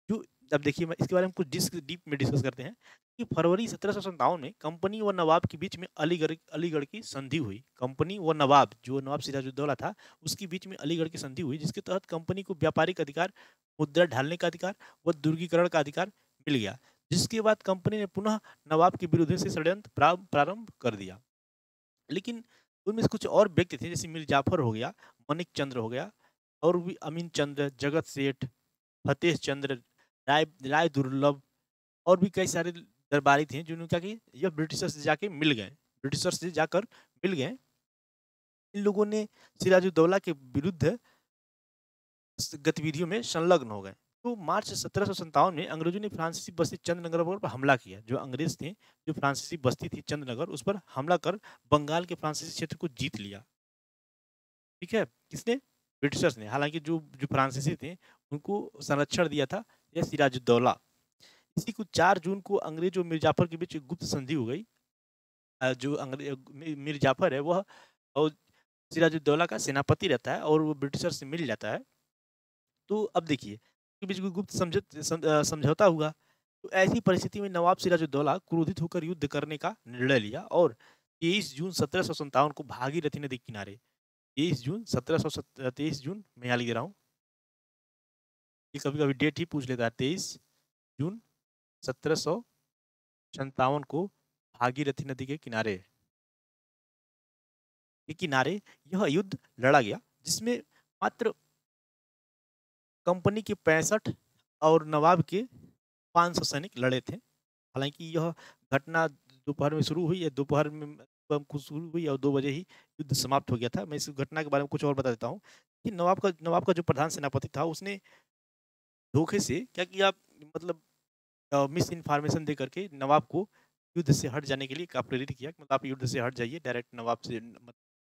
जो अब देखिए, मैं इसके बारे में कुछ डीप में डिस्कस करते हैं कि फरवरी 1757 में कंपनी व नवाब के बीच में अलीगढ़ की संधि हुई। कंपनी व नवाब, जो नवाब सिराजुद्दौला था, उसके बीच में अलीगढ़ की संधि हुई, जिसके तहत कंपनी को व्यापारिक अधिकार, मुद्रा ढालने का अधिकार व दुर्गीकरण का अधिकार मिल गया, जिसके बाद कंपनी ने पुनः नवाब के विरुद्ध से षड्यंत्र प्रारंभ कर दिया। लेकिन उनमें से कुछ और व्यक्ति थे, जैसे मीर जाफर हो गया, मनिक चंद्र हो गया, और भी अमीन चंद्र, जगत सेठ, फतेह चंद्र, राय दुर्लभ, और भी कई सारे दरबारी थे, जिन्होंने क्या किया, यह ब्रिटिशर्स से जाकर मिल गए। इन लोगों ने सिराजुद्दौला के विरुद्ध गतिविधियों में संलग्न हो गए। तो मार्च 1757 में अंग्रेजों ने फ्रांसीसी बस्ती चंद्रनगर पर हमला किया। जो अंग्रेज थे, जो फ्रांसीसी बस्ती थी चंद्रनगर, उस पर हमला कर बंगाल के फ्रांसीसी क्षेत्र को जीत लिया। ठीक है, किसने? ब्रिटिशर्स ने। हालांकि जो जो फ्रांसीसी थे उनको संरक्षण दिया था यह सिराजुद्दौला। इसी को 4 जून को अंग्रेज और मिर्जाफर के बीच एक गुप्त संधि हो गई। जो अंग्रेज मीर जाफर है, वह और सिराजुद्दौला का सेनापति रहता है और वो ब्रिटिशर से मिल जाता है। तो अब देखिए के बीच कोई गुप्त समझौता हुआ। तो ऐसी परिस्थिति में नवाब सिराजुद्दौला क्रोधित होकर युद्ध करने का निर्णय लिया और 23 जून 1757 को भागीरथी नदी के किनारे 23 जून मैं यहाँ लिख दे रहा हूँ, ये कभी-कभी डेट ही पूछ लेता है। 23 जून 1757 को भागीरथी नदी के किनारे यह युद्ध लड़ा गया, जिसमें मात्र कंपनी के 65 और नवाब के 500 सैनिक लड़े थे। हालांकि यह घटना दोपहर में शुरू हुई, या दोपहर में कुछ शुरू हुई और 2 बजे ही युद्ध समाप्त हो गया था। मैं इस घटना के बारे में कुछ और बता देता हूँ कि नवाब का जो प्रधान सेनापति था, उसने धोखे से क्या किया, मतलब मिस इन्फॉर्मेशन दे करके नवाब को युद्ध से हट जाने के लिए का प्रेरित किया, मतलब आप युद्ध से हट जाइए, डायरेक्ट नवाब से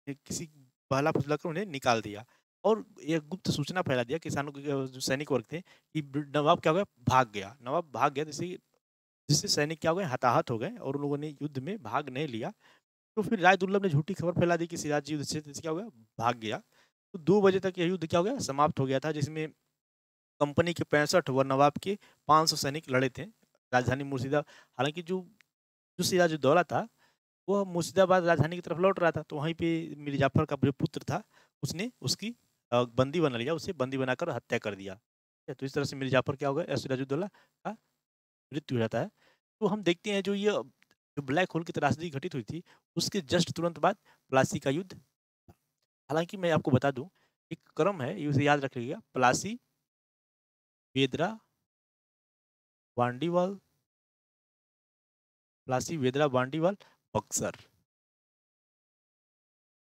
किसी बहला फुसला कर उन्हें निकाल दिया और एक गुप्त सूचना फैला दिया किसानों के जो सैनिक वर्ग थे कि नवाब क्या हो गया, नवाब भाग गया, जिससे सैनिक क्या हो गए, हताहत हो गए और उन लोगों ने युद्ध में भाग नहीं लिया। तो फिर राय दुर्लभ ने झूठी खबर फैला दी कि सिराज युद्ध से क्या हो गया, भाग गया। तो 2 बजे तक यह युद्ध क्या हो गया, समाप्त हो गया था, जिसमें कंपनी के 65 व नवाब के 500 सैनिक लड़े थे राजधानी मुर्शिदाबाद। हालांकि जो जो सिराजुद्दौला था, वह मुर्शिदाबाद राजधानी की तरफ लौट रहा था, तो वहीं पे मीर जाफर का जो पुत्र था, उसने उसकी बंदी बना लिया, उसे बंदी बनाकर हत्या कर दिया। तो इस तरह से मीर जाफर क्या हो गया, सिराजुद्दौला का मृत्यु हो जाता है। तो हम देखते हैं जो ब्लैक होल की त्रासदी घटित हुई थी, उसके जस्ट तुरंत बाद प्लासी का युद्ध। हालांकि मैं आपको बता दूं, एक क्रम है, इसे याद रख लीजिएगा, प्लासी, वेदरा, वांडीवाल, वांडीवाल, बक्सर।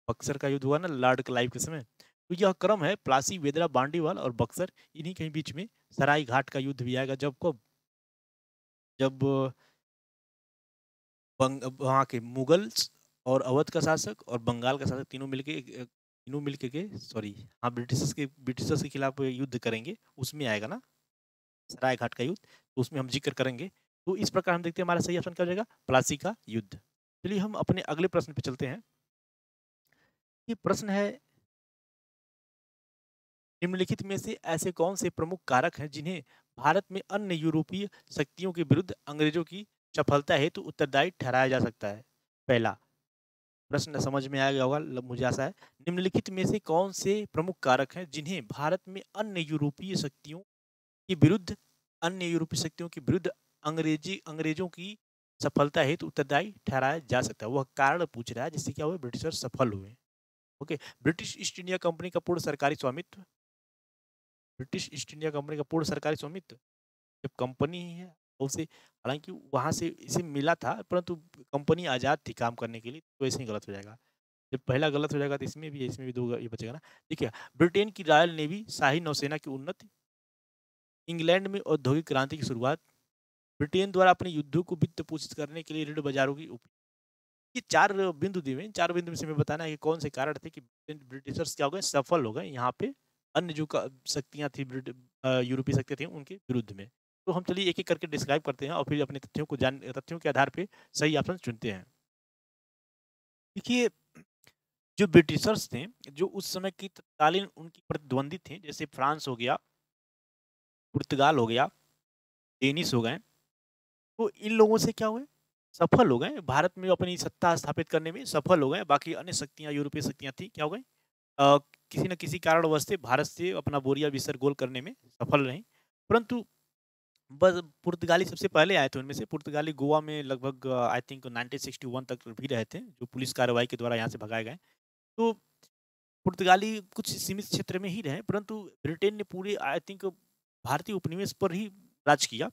बक्सर का युद्ध हुआ ना लॉर्ड क्लाइव के समय। तो यह क्रम है, प्लासी, वेदरा, बांडीवाल और बक्सर, इन्हीं के बीच में सराय घाट का युद्ध भी आएगा, जब वहाँ के मुगल्स और अवध का शासक और बंगाल का शासक तीनों मिलके के सॉरी हाँ ब्रिटिशर्स के खिलाफ युद्ध करेंगे, उसमें आएगा ना सराय घाट का युद्ध, तो उसमें हम जिक्र करेंगे। तो इस प्रकार हम देखते हैं हमारा सही ऑप्शन क्या हो जाएगा, प्लासी का युद्ध। चलिए हम अपने अगले प्रश्न पे चलते हैं। ये प्रश्न है, निम्नलिखित में से ऐसे कौन से प्रमुख कारक हैं जिन्हें भारत में अन्य यूरोपीय शक्तियों के विरुद्ध अंग्रेजों की सफलता हेतु उत्तरदायी ठहराया जा सकता है। पहला प्रश्न समझ में आ गया होगा, मुझे आशा है। निम्नलिखित में से कौन से प्रमुख कारक हैं जिन्हें भारत में अन्य यूरोपीय शक्तियों के विरुद्ध अंग्रेजों की सफलता हेतु उत्तरदायी ठहराया जा सकता है। वह कारण पूछ रहा है जिससे क्या हुआ, ब्रिटिशर सफल हुए। Okay, British east India company का पूर्ण सरकारी स्वामित्व, ब्रिटिश ईस्ट इंडिया कंपनी का पूर्ण सरकारी स्वामित्व जब कंपनी ही है उसे, हालांकि वहां से इसे मिला था, परंतु कंपनी आजाद थी काम करने के लिए, तो ऐसे ही गलत हो जाएगा। जब पहला गलत हो जाएगा तो इसमें भी दो ये बचेगा ना। देखिए, ब्रिटेन की रॉयल नेवी, शाही नौसेना की उन्नति, इंग्लैंड में औद्योगिक क्रांति की शुरुआत, ब्रिटेन द्वारा अपने युद्धों को वित्त पोषित करने के लिए ऋण बाजारों की ये 4 बिंदु दिए हैं। 4 बिंदु में से हमें बताना है कि कौन से कारण थे कि ब्रिटिशर्स क्या हो गए, सफल हो गए यहाँ पे अन्य जो शक्तियाँ थी, यूरोपीय शक्तियाँ थी उनके विरुद्ध में। तो हम चलिए एक एक करके डिस्क्राइब करते हैं और फिर अपने तथ्यों के आधार पे सही ऑप्शन चुनते हैं। देखिए, जो ब्रिटिशर्स थे, जो उस समय की तत्कालीन उनकी प्रतिद्वंदी थे, जैसे फ्रांस हो गया, पुर्तगाल हो गया, डेनिस हो गए, तो इन लोगों से क्या हुए, सफल हो गए भारत में अपनी सत्ता स्थापित करने में सफल हो गए। बाकी अन्य शक्तियां, यूरोपीय शक्तियां थी, क्या हो गई, किसी न किसी कारणवश से भारत से अपना बोरिया बिस्तर गोल करने में सफल रही। परंतु बस पुर्तगाली सबसे पहले आए थे, उनमें से पुर्तगाली गोवा में लगभग आई थिंक 1961 तक भी रहे थे, जो पुलिस कार्रवाई के द्वारा यहाँ से भगाए गए। तो पुर्तगाली कुछ सीमित क्षेत्र में ही रहे, परंतु ब्रिटेन ने पूरे आई थिंक भारतीय उपनिवेश पर ही राज किया।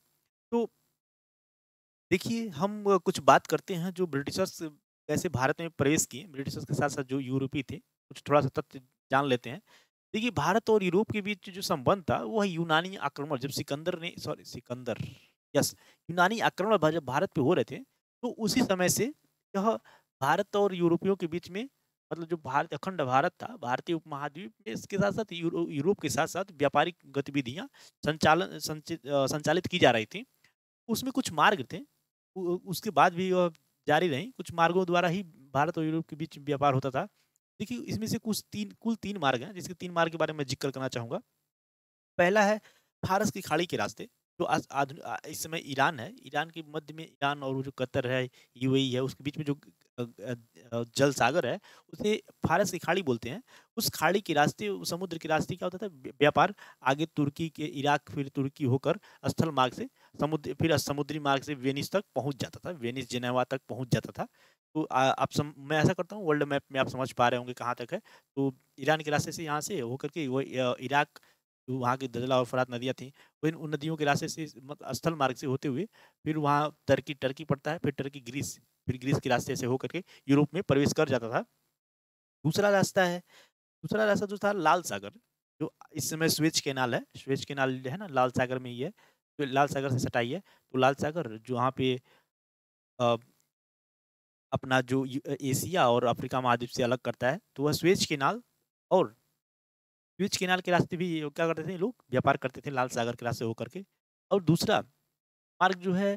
तो देखिए, हम कुछ बात करते हैं जो ब्रिटिशर्स कैसे भारत में प्रवेश किए, ब्रिटिशर्स के साथ साथ जो यूरोपीय थे, कुछ थोड़ा सा तथ्य जान लेते हैं। देखिए, भारत और यूरोप के बीच जो संबंध था, वह यूनानी आक्रमण, जब सिकंदर, यस, यूनानी आक्रमण जब भारत पे हो रहे थे, तो उसी समय से यह भारत और यूरोपियों के बीच में, मतलब जो अखंड भारत था, भारतीय उपमहाद्वीप में, इसके साथ साथ यूरोप के साथ साथ व्यापारिक गतिविधियां संचालित की जा रही थी। उसमें कुछ मार्ग थे, उसके बाद भी वह जारी रही, कुछ मार्गों द्वारा ही भारत और यूरोप के बीच व्यापार होता था। देखिए इसमें से कुल 3 मार्ग हैं, जिसके 3 मार्ग के बारे में मैं ज़िक्र करना चाहूँगा। पहला है फारस की खाड़ी के रास्ते, जो इस समय ईरान है, ईरान के मध्य में ईरान और वो जो कतर है, यूएई है, उसके बीच में जो जल सागर है, उसे फारस की खाड़ी बोलते हैं। उस खाड़ी के रास्ते, उस समुद्र के रास्ते क्या होता था, व्यापार आगे तुर्की के इराक, फिर तुर्की होकर स्थल मार्ग से फिर समुद्री मार्ग से वेनिस तक पहुँच जाता था, वेनिस, जेनेवा तक पहुँच जाता था। तो मैं ऐसा करता हूँ, वर्ल्ड मैप में आप समझ पा रहे होंगे कहाँ तक है। तो ईरान के रास्ते से यहाँ से होकर के वो इराक, तो वहाँ की दजला और फरात नदियाँ थीं, वो उन नदियों के रास्ते से स्थल मार्ग से होते हुए फिर वहाँ टर्की पड़ता है, फिर टर्की ग्रीस, फिर ग्रीस के रास्ते से होकर के यूरोप में प्रवेश कर जाता था। दूसरा रास्ता है, दूसरा रास्ता जो था लाल सागर, जो इस समय स्वेज कैनाल है, स्वेज कैनाल जो है ना लाल सागर में ही है, तो लाल सागर से सटा ही है। तो लाल सागर जो वहाँ पे अ, अपना जो एशिया और अफ्रीका महाद्वीप से अलग करता है, तो वह स्वेज कैनाल और स्वेज कैनाल के रास्ते भी क्या करते थे लोग, व्यापार करते थे लाल सागर के रास्ते होकर के। और दूसरा मार्ग जो है,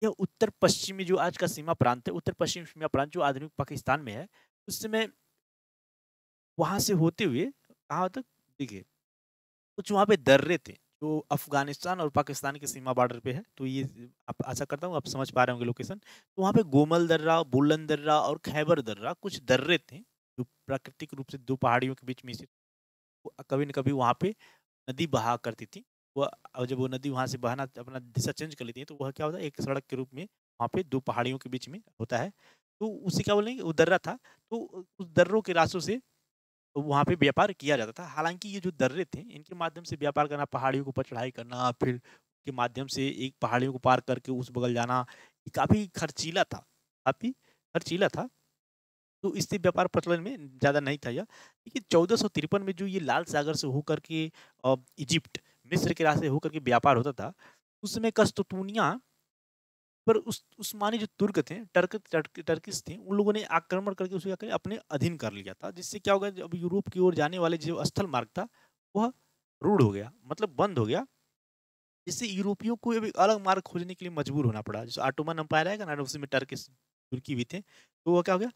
यह उत्तर पश्चिमी जो आज का सीमा प्रांत है, उत्तर पश्चिम सीमा प्रांत जो आधुनिक पाकिस्तान में है, उस समय वहाँ से होते हुए कहाँ तक, देखिए कुछ वहाँ पे दर्रे थे, जो अफ़गानिस्तान और पाकिस्तान के सीमा बॉर्डर पे है। तो ये आप, आशा करता हूँ आप समझ पा रहे होंगे लोकेशन। तो वहाँ पे गोमल दर्रा, बुलन दर्रा और खैबर दर्रा कुछ दर्रे थे, जो प्राकृतिक रूप से 2 पहाड़ियों के बीच में स्थित, कभी न कभी वहाँ पे नदी बहा करती थी। वह जब वो नदी वहाँ से बहना अपना दिशा चेंज कर लेती है, तो वह क्या होता है, एक सड़क के रूप में वहाँ पे 2 पहाड़ियों के बीच में होता है। तो उसे क्या बोलेंगे, वो दर्रा था। तो उस दर्रों के रास्तों से वहाँ पे व्यापार किया जाता था। हालाँकि ये जो दर्रे थे, इनके माध्यम से व्यापार करना, पहाड़ियों के ऊपर चढ़ाई करना, फिर के माध्यम से एक पहाड़ियों को पार करके उस बगल जाना, ये काफ़ी खर्चीला था, काफ़ी खर्चीला था। तो इससे व्यापार प्रचलन में ज़्यादा नहीं था यह। देखिए 1453 में जो ये लाल सागर से होकर के इजिप्ट, मिस्र के रास्ते होकर के व्यापार होता था, उस समय कस्तूनिया पर उस उस्मानी जो तुर्क थे, टर्किश थे, उन लोगों ने आक्रमण करके उसे क्या किया, अपने अधीन कर लिया था। जिससे क्या हो गया, जब यूरोप की ओर जाने वाले जो स्थल मार्ग था, वह रूढ़ हो गया, मतलब बंद हो गया। जिससे यूरोपियों को अब एक अलग मार्ग खोजने के लिए मजबूर होना पड़ा। जैसे ऑटोमन एम्पायर आएगा ना, उसी में टर्किश, तुर्की भी थे। तो वो क्या हो गया,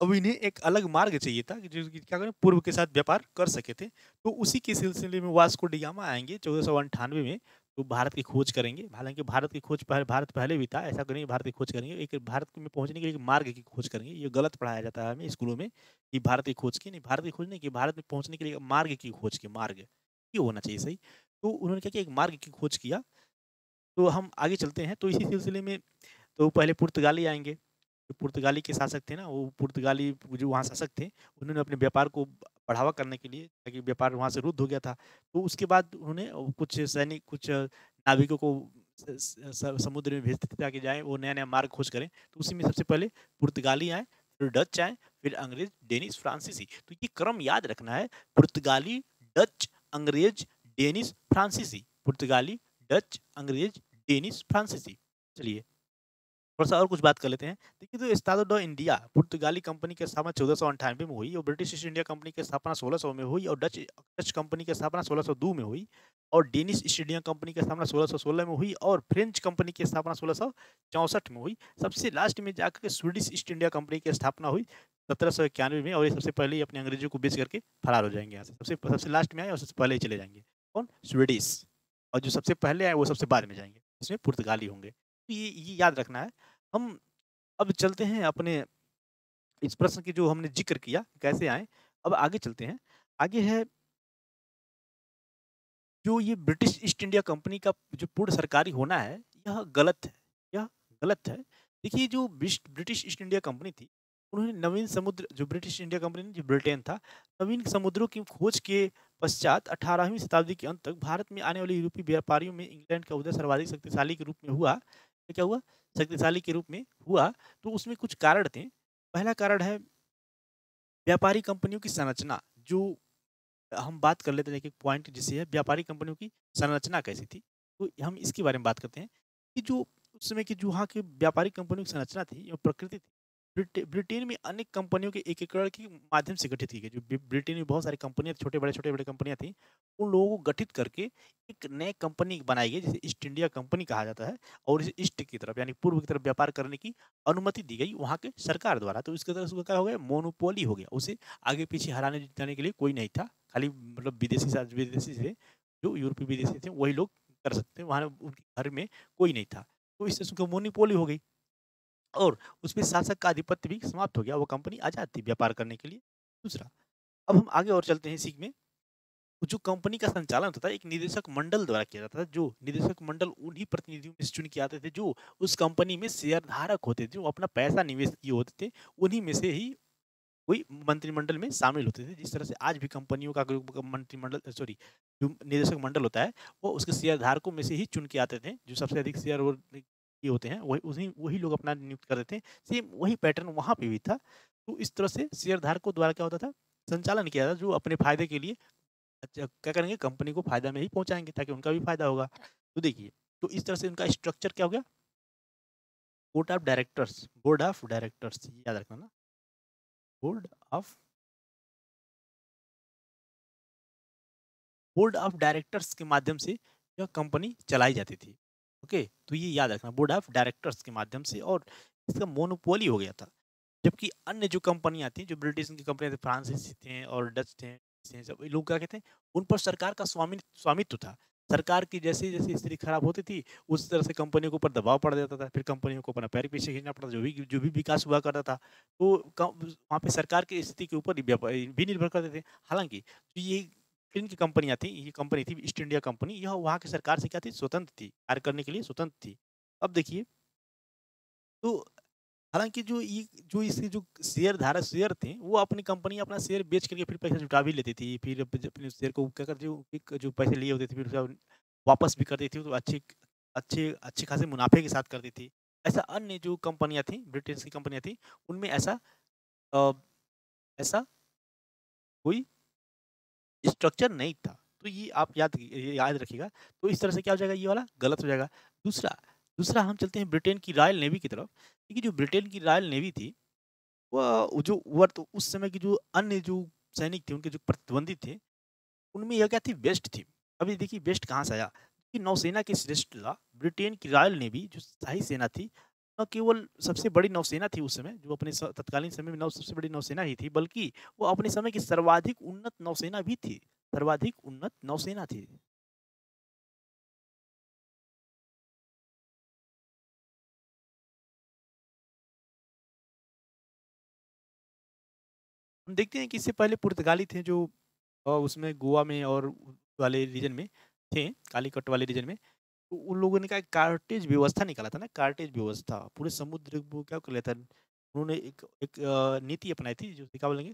अब इन्हें एक अलग मार्ग चाहिए था कि जो कि क्या करें, पूर्व के साथ व्यापार कर सके थे। तो उसी के सिलसिले में वास्को डी गामा आएँगे 1498 में, तो भारत की खोज करेंगे। हालाँकि भारत की खोज भारत पहले भी था, ऐसा करेंगे भारत की खोज करेंगे। एक भारत में पहुँचने के लिए एक मार्ग की खोज करेंगे। ये गलत पढ़ाया जाता है हमें स्कूलों में कि भारत की खोज की, नहीं, भारत की खोज नहीं की, भारत में पहुँचने के लिए मार्ग की खोज की, मार्ग। ये होना चाहिए सही। तो उन्होंने क्या किया, एक मार्ग की खोज किया। तो हम आगे चलते हैं, तो इसी सिलसिले में तो पहले पुर्तगाली आएँगे। जो पुर्तगाली के शासक थे ना, वो पुर्तगाली जो वहाँ शासक थे, उन्होंने अपने व्यापार को बढ़ावा करने के लिए, ताकि व्यापार वहाँ से रुद्ध हो गया था। तो उसके बाद उन्होंने कुछ सैनिक, कुछ नाविकों को समुद्र में भेजते थे ताकि जाएँ वो नया-नया मार्ग खोज करें। तो उसी में सबसे पहले पुर्तगाली आए, फिर डच आए, फिर अंग्रेज़, डेनिश, फ्रांसीसी। तो ये क्रम याद रखना है, पुर्तगाली, डच, अंग्रेज़, डेनिश, फ्रांसीसी। पुर्तगाली, डच, अंग्रेज़, डेनिश, फ्रांसीसी। चलिए थोड़ा-सा और कुछ बात कर लेते हैं। देखिए तो एस्टाडो डा इंडिया पुर्तगाली कंपनी की स्थापना 1498 में हुई और ब्रिटिश ईस्ट इंडिया कंपनी की स्थापना 1600 में हुई और डच डच कंपनी की स्थापना 1602 में हुई और डेनिश ईस्ट इंडिया कंपनी की स्थापना 1616 में हुई और फ्रेंच कंपनी की स्थापना 1664 में हुई। सबसे लास्ट में जाकर के स्वीडिश ईस्ट इंडिया कंपनी की स्थापना हुई 1791 में, और ये सबसे पहले ही अपने अंग्रेजों को बेच करके फरार हो जाएँगे यहाँ से। सबसे सबसे लास्ट में आए और सबसे पहले ही चले जाएँगे। कौन? स्वीडिश। और जो सबसे पहले आए वो सबसे बाद में जाएँगे। इसमें पुर्तगाली होंगे। तो ये याद रखना है। हम अब चलते हैं अपने इस प्रश्न की जो हमने ज़िक्र किया, कैसे आए, अब आगे चलते हैं। आगे है जो ये ब्रिटिश ईस्ट इंडिया कंपनी का जो पूर्ण सरकारी होना है, यह गलत है, यह गलत है। देखिए जो ब्रिटिश ईस्ट इंडिया कंपनी थी, उन्होंने नवीन समुद्र, जो ब्रिटिश इंडिया कंपनी जो ब्रिटेन था, नवीन समुद्रों की खोज के पश्चात 18वीं शताब्दी के अंत तक भारत में आने वाले यूरोपीय व्यापारियों में इंग्लैंड का उदय सर्वाधिक शक्तिशाली के रूप में हुआ। ये क्या हुआ? शक्तिशाली के रूप में हुआ, तो उसमें कुछ कारण थे। पहला कारण है व्यापारी कंपनियों की संरचना, जो हम बात कर लेते हैं एक-एक पॉइंट जिसे है व्यापारी कंपनियों की संरचना कैसी थी? तो हम इसके बारे में बात करते हैं कि जो उस समय की जो वहाँ की व्यापारिक कंपनियों की संरचना थी, जो प्रकृति थी, ब्रिटेन में अनेक कंपनियों के एकीकरण के माध्यम से गठित की गई। जो ब्रिटेन में बहुत सारी कंपनियां छोटे बड़े कंपनियां थी, उन लोगों को गठित करके एक नई कंपनी बनाई गई, जिसे ईस्ट इंडिया कंपनी कहा जाता है। और इसे ईस्ट की तरफ यानी पूर्व की तरफ व्यापार करने की अनुमति दी गई वहां के सरकार द्वारा। तो इसके तरह उसका क्या हो गया, मोनोपोली हो गया। उसे आगे पीछे हराने जिताने के लिए कोई नहीं था, खाली मतलब विदेशी थे, जो यूरोपीय विदेशी थे वही लोग कर सकते हैं, वहां उनके घर में कोई नहीं था। तो इससे उसका मोनोपोली हो गई और उसमें शासक का आधिपत्य भी समाप्त हो गया, वो कंपनी आजाद थी व्यापार करने के लिए। दूसरा, अब हम आगे और चलते हैं सीख में। जो कंपनी का संचालन होता था एक निदेशक मंडल द्वारा किया जाता था। जो निदेशक मंडल उन्हीं प्रतिनिधियों में से चुन के आते थे जो उस कंपनी में शेयर धारक होते थे, जो अपना पैसा निवेश किए होते थे, उन्हीं में से ही कोई मंत्रिमंडल में शामिल होते थे। जिस तरह से आज भी कंपनियों का मंत्रिमंडल, सॉरी, जो निदेशक मंडल होता है वो उसके शेयर धारकों में से ही चुन के आते थे। जो सबसे अधिक शेयर वो ये होते हैं वही उन्हीं वही लोग अपना नियुक्त कर देते हैं। सेम वही पैटर्न वहाँ पे भी था। तो इस तरह से शेयर धारकों द्वारा क्या होता था, संचालन किया जाता, जो अपने फायदे के लिए अच्छा क्या करेंगे, कंपनी को फायदा में ही पहुंचाएंगे ताकि उनका भी फायदा होगा। तो देखिए, तो इस तरह से उनका स्ट्रक्चर क्या हो गया, बोर्ड ऑफ डायरेक्टर्स याद रखना ना, board of board of directors के माध्यम से यह कंपनी चलाई जाती थी। ओके, तो ये याद रखना, बोर्ड ऑफ डायरेक्टर्स के माध्यम से, और इसका मोनोपोली हो गया था। जबकि अन्य जो कंपनियां थी, जो ब्रिटिश की कंपनियां थी, फ्रांसीसी थे और डच थे, सब ये लोग क्या कहते हैं, उन पर सरकार का स्वामित्व था। सरकार की जैसे जैसे स्थिति खराब होती थी, उस तरह से कंपनियों के ऊपर दबाव पड़ जाता था, फिर कंपनियों को अपना पैर पीछे खींचना पड़ता, जो भी विकास हुआ करता था, तो वहाँ पे सरकार की स्थिति के ऊपर भी निर्भर करते थे। हालांकि जो ये फिल्म की कंपनियां थी, ये कंपनी थी ईस्ट इंडिया कंपनी, यह वहाँ की सरकार से क्या थी, स्वतंत्र थी, कार्य करने के लिए स्वतंत्र थी। अब देखिए, तो हालाँकि जो इसके जो शेयर थे, वो अपनी कंपनी अपना शेयर बेच करके फिर पैसा जुटा भी लेती थी। फिर अपने शेयर को क्या करती, वो एक जो पैसे लिए होते थे, फिर उसका वापस भी कर देती थी, तो अच्छे खासे मुनाफ़े के साथ करती थी। ऐसा अन्य जो कंपनियाँ थी, ब्रिटेन की कंपनियाँ थी, उनमें अ, ऐसा कोई स्ट्रक्चर नहीं था। तो ये आप ये याद रखिएगा। तो इस तरह से क्या हो जाएगा, ये वाला गलत हो जाएगा। दूसरा दूसरा हम चलते हैं ब्रिटेन की रॉयल नेवी की तरफ। देखिए, जो ब्रिटेन की रॉयल नेवी थी, वह जो वर्त उस समय की जो अन्य जो सैनिक थे, उनके जो प्रतिद्वंदी थे, उनमें यह क्या थी, बेस्ट थी। अभी देखिए बेस्ट कहाँ से आया, कि नौसेना की श्रेष्ठता ब्रिटेन की रॉयल नेवी जो शाही सेना थी, न केवल सबसे बड़ी नौसेना थी उस समय, जो अपने तत्कालीन समय में सबसे बड़ी नौसेना ही थी, बल्कि वो अपने समय की सर्वाधिक उन्नत नौसेना भी थी। सर्वाधिक उन्नत नौसेना थी। हम देखते हैं कि इससे पहले पुर्तगाली थे, जो उसमें गोवा में और वाले रीजन में थे, कालीकट वाले रीजन में। तो उन लोगों ने क्या कार्टेज व्यवस्था निकाला था ना, कार्टेज व्यवस्था पूरे समुद्र वो क्या कर लिया था। उन्होंने एक एक नीति अपनाई थी, जो क्या बोलेंगे,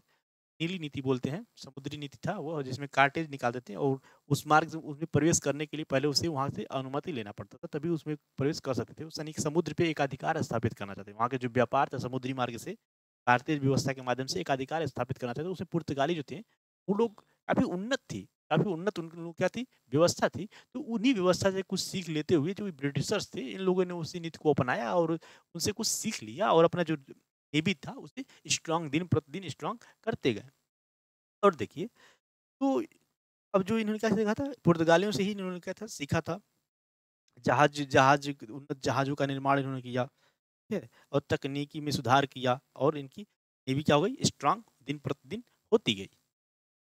नीली नीति बोलते हैं, समुद्री नीति था वो, जिसमें कार्टेज निकाल देते हैं, और उस मार्ग से उसमें प्रवेश करने के लिए पहले उसे वहां से अनुमति लेना पड़ता था, तभी उसमें प्रवेश कर सकते थे। उस सैनिक समुद्र पे एक अधिकार स्थापित करना चाहते, वहां के जो व्यापार था समुद्री मार्ग से कार्तेज व्यवस्था के माध्यम से एक अधिकार स्थापित करना चाहते, उसमें पुर्तगाली जो थे, वो लोग काफी उन्नत थी, काफी उन्नत उनकी लोग क्या थी, व्यवस्था थी। तो उन्हीं व्यवस्था से कुछ सीख लेते हुए जो ब्रिटिशर्स थे, इन लोगों ने उसी नीति को अपनाया और उनसे कुछ सीख लिया, और अपना जो नेवी था उसे स्ट्रांग, दिन प्रतिदिन स्ट्रांग करते गए। और देखिए, तो अब जो इन्होंने क्या सीखा था, पुर्तगालियों से ही इन्होंने क्या था, सीखा था। जहाज जहाज उन्नत जहाज़ों का निर्माण इन्होंने किया, ठीक है? और तकनीकी में सुधार किया, और इनकी नेवी क्या हो गई, स्ट्रांग दिन प्रतिदिन होती गई।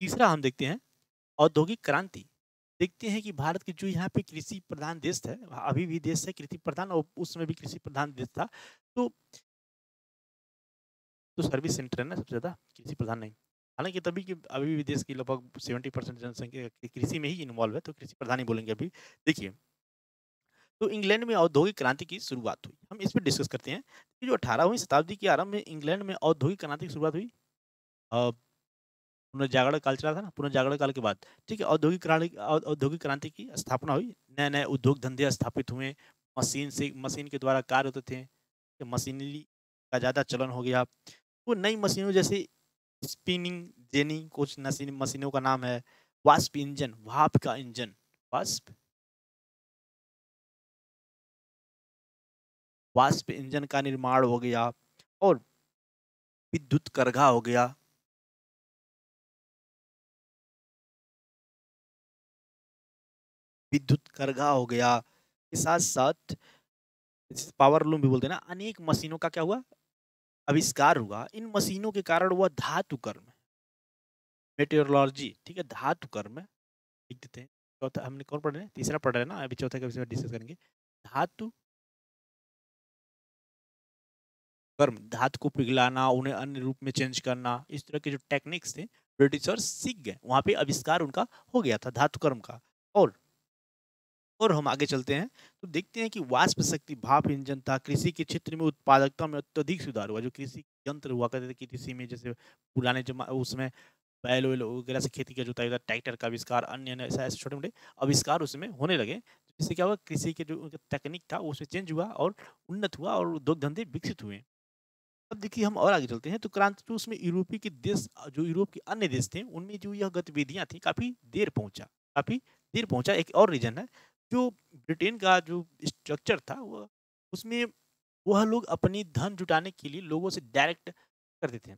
तीसरा हम देखते हैं औद्योगिक क्रांति। देखते हैं कि भारत की जो यहाँ पे कृषि प्रधान देश है, अभी भी देश है कृषि प्रधान, और उस समय भी कृषि प्रधान देश था। तो सर्विस सेंटर है ना सबसे ज़्यादा, कृषि प्रधान नहीं। हालाँकि तभी कि अभी भी देश की लगभग 70% जनसंख्या कृषि में ही इन्वॉल्व है, तो कृषि प्रधान ही बोलेंगे अभी। देखिए, तो इंग्लैंड में औद्योगिक क्रांति की शुरुआत हुई। हम इस पे डिस्कस करते हैं कि जो 18वीं शताब्दी के आरंभ में इंग्लैंड में औद्योगिक क्रांति की शुरुआत हुई। अ, पुनर्जागरण काल चला था ना, पुनर्जागरण काल के बाद, ठीक है, औद्योगिक क्रांति की स्थापना हुई। नए-नए उद्योग धंधे स्थापित हुए, मशीन के द्वारा कार्य होते थे, मशीनरी का ज़्यादा चलन हो गया। वो नई मशीनों जैसे स्पिनिंग जेनी, कुछ मशीनों का नाम है, वास्प इंजन, भाप का इंजन, वास्प वास्प इंजन का निर्माण हो गया। और विद्युत करघा हो गया, विद्युत करघा हो गया, के साथ साथ पावर लूम भी बोलते हैं ना, अनेक मशीनों का क्या हुआ, आविष्कार हुआ। इन मशीनों के कारण वह धातु कर्म, मेटेरोलॉजी, ठीक है, धातु कर्म लिख देते हैं। चौथा हमने कौन पढ़ रहे हैं, तीसरा पढ़ रहे हैं ना, अभी चौथा का विषय डिस्कस करेंगे। धातु कर्म, धातु को पिघलाना, उन्हें अन्य रूप में चेंज करना, इस तरह के जो टेक्निक्स थे ब्रिटिशर्स सीख गए, वहां पे आविष्कार उनका हो गया था धातु कर्म का। और हम आगे चलते हैं तो देखते हैं कि वाष्प शक्ति भाप इंजन था, कृषि के क्षेत्र में उत्पादकता में अत्यधिक सुधार हुआ। जो कृषि यंत्र हुआ करते थे कृषि में, जैसे पुराने उसमें बैल वैल वगैरह से खेती का जोताई होता, ट्रैक्टर का आविष्कार, अन्य अन्य ऐसे छोटे मोटे आविष्कार उसमें होने लगे, जिससे क्या हुआ, कृषि के जो तकनीक था उसमें चेंज हुआ और उन्नत हुआ और उद्योग धंधे विकसित हुए। अब देखिए हम और आगे चलते हैं तो क्रांति तो उसमें यूरोपीय के देश, जो यूरोप के अन्य देश थे, उनमें जो यह गतिविधियां थी काफी देर पहुंचा, काफी देर पहुंचा। एक और रीजन है, जो ब्रिटेन का जो स्ट्रक्चर था वो, उसमें वह लोग अपनी धन जुटाने के लिए लोगों से डायरेक्ट करते थे,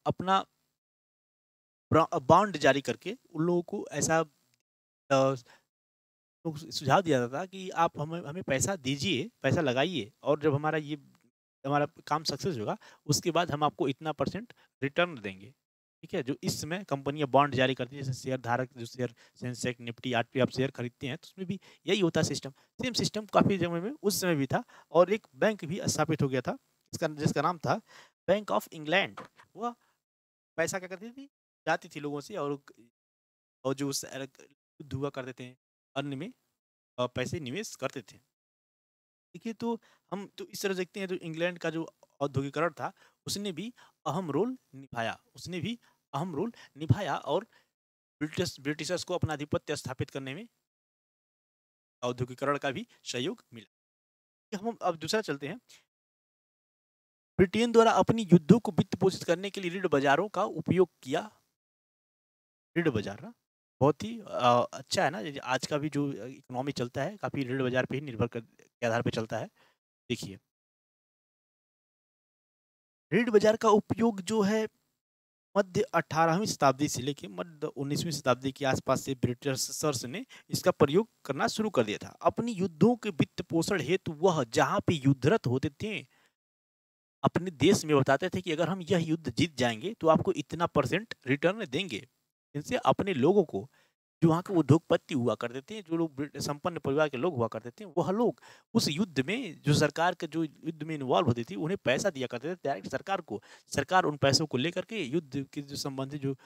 अपना बॉन्ड जारी करके उन लोगों को ऐसा तो सुझाव दिया जाता था कि आप हमें हमें पैसा दीजिए, पैसा लगाइए, और जब हमारा काम सक्सेस होगा उसके बाद हम आपको इतना परसेंट रिटर्न देंगे। ठीक है, जो इस समय कंपनियां बॉन्ड जारी करती है, जैसे शेयर धारक जो शेयर सेंसेक्स निफ्टी आरपी आप शेयर खरीदते हैं, तो उसमें भी यही होता है सिस्टम। सेम सिस्टम काफी समय में उस समय भी था, और एक बैंक भी स्थापित हो गया था जिसका नाम था बैंक ऑफ इंग्लैंड। वह पैसा क्या करती थी, जाती थी लोगों से, और जो युद्ध हुआ करते थे अन्य में पैसे निवेश करते थे। देखिए तो हम तो इस तरह देखते हैं, तो इंग्लैंड का जो औद्योगिकरण था उसने भी अहम रोल निभाया, और ब्रिटिशर्स को अपना आधिपत्य स्थापित करने में औद्योगिकरण का भी सहयोग मिला। हम अब दूसरा चलते हैं। ब्रिटेन द्वारा अपनी युद्धों को वित्त पोषित करने के लिए ऋण बाजारों का उपयोग किया। ऋण बाजार ना बहुत ही अच्छा है ना, आज का भी जो इकोनॉमी चलता है काफी ऋण बाजार पे ही निर्भर के आधार पे चलता है। देखिए ऋण बाजार का उपयोग जो है मध्य 18वीं शताब्दी से लेकर मध्य 19वीं शताब्दी के आसपास से ब्रिटिशर्स ने इसका प्रयोग करना शुरू कर दिया था। अपनी युद्धों के वित्त पोषण हेतु वह जहां पे युद्धरत होते थे, अपने देश में बताते थे कि अगर हम यह युद्ध जीत जाएंगे तो आपको इतना परसेंट रिटर्न देंगे। इनसे अपने लोगों को, जो वहाँ के उद्योगपति हुआ करते थे, जो लोग संपन्न परिवार के लोग हुआ करते थे, वह लोग उस युद्ध में, जो सरकार के जो युद्ध में इन्वॉल्व होती थी, उन्हें पैसा दिया करते थे डायरेक्ट सरकार को। सरकार उन पैसों को लेकर के युद्ध के जो संबंधित जो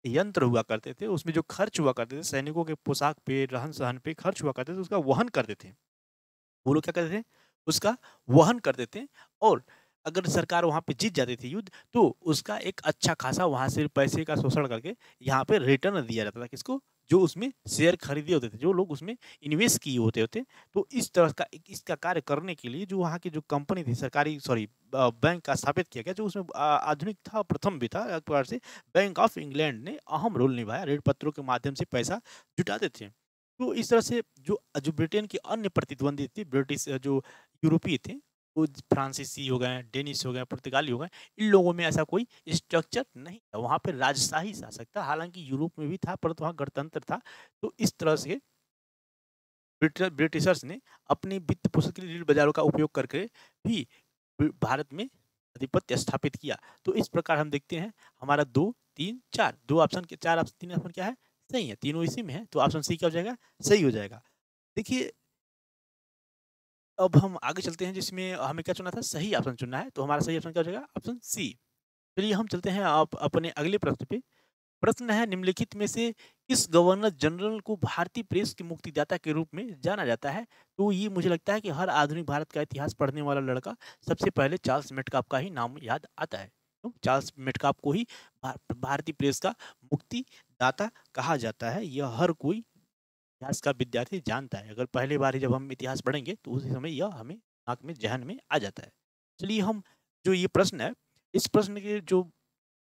यंत्र हुआ करते थे, उसमें जो खर्च हुआ करते थे, सैनिकों के पोशाक पे, रहन सहन पे खर्च हुआ करते थे, उसका वहन करते थे। वो लोग क्या करते थे, उसका वहन करते थे। और अगर सरकार वहां पे जीत जाती थी युद्ध, तो उसका एक अच्छा खासा वहां से पैसे का शोषण करके यहाँ पे रिटर्न दिया जाता था किसको, जो उसमें शेयर खरीदे होते थे, जो लोग उसमें इन्वेस्ट किए होते होते। तो इस तरह का इसका कार्य करने के लिए जो वहाँ की जो कंपनी थी, सरकारी सॉरी बैंक का स्थापित किया गया, जो उसमें आधुनिक था, प्रथम भी था एक प्रकार से। बैंक ऑफ इंग्लैंड ने अहम रोल निभाया, ऋण पत्रों के माध्यम से पैसा जुटाते थे। तो इस तरह से जो जो ब्रिटेन के अन्य प्रतिद्वंदी थे, ब्रिटिश जो यूरोपीय थे, वो फ्रांसीसी हो गए, डेनिश हो गए, पुर्तगाली हो गए, इन लोगों में ऐसा कोई स्ट्रक्चर नहीं था। वहाँ पे राजशाही शासक था, हालांकि यूरोप में भी था, परंतु वहाँ गणतंत्र था। तो इस तरह से ब्रिटिशर्स ने अपने वित्त पोषण के लिए ऋण बाजारों का उपयोग करके भी भारत में आधिपत्य स्थापित किया। तो इस प्रकार हम देखते हैं हमारा 2 3 4 दो ऑप्शन के 4 ऑप्शन 3 ऑप्शन क्या है, सही है, तीनों इसी में है। तो ऑप्शन सी क्या हो जाएगा, सही हो जाएगा। देखिए अब हम आगे चलते हैं, जिसमें हमें क्या चुनना था, सही ऑप्शन चुनना है। तो हमारा सही ऑप्शन क्या हो जाएगा, ऑप्शन सी। चलिए हम चलते हैं आप अपने अगले प्रश्न पे। प्रश्न है, निम्नलिखित में से किस गवर्नर जनरल को भारतीय प्रेस के मुक्तिदाता के रूप में जाना जाता है। तो ये मुझे लगता है कि हर आधुनिक भारत का इतिहास पढ़ने वाला लड़का सबसे पहले चार्ल्स मेटकाप का ही नाम याद आता है। तो चार्ल्स मेटकाप को ही भारतीय प्रेस का मुक्तिदाता कहा जाता है। यह हर कोई इतिहास का विद्यार्थी जानता है। अगर पहली बार ही जब हम इतिहास पढ़ेंगे तो उसी समय यह हमें दिमाग में, जहन में आ जाता है। चलिए हम जो ये प्रश्न है, इस प्रश्न के जो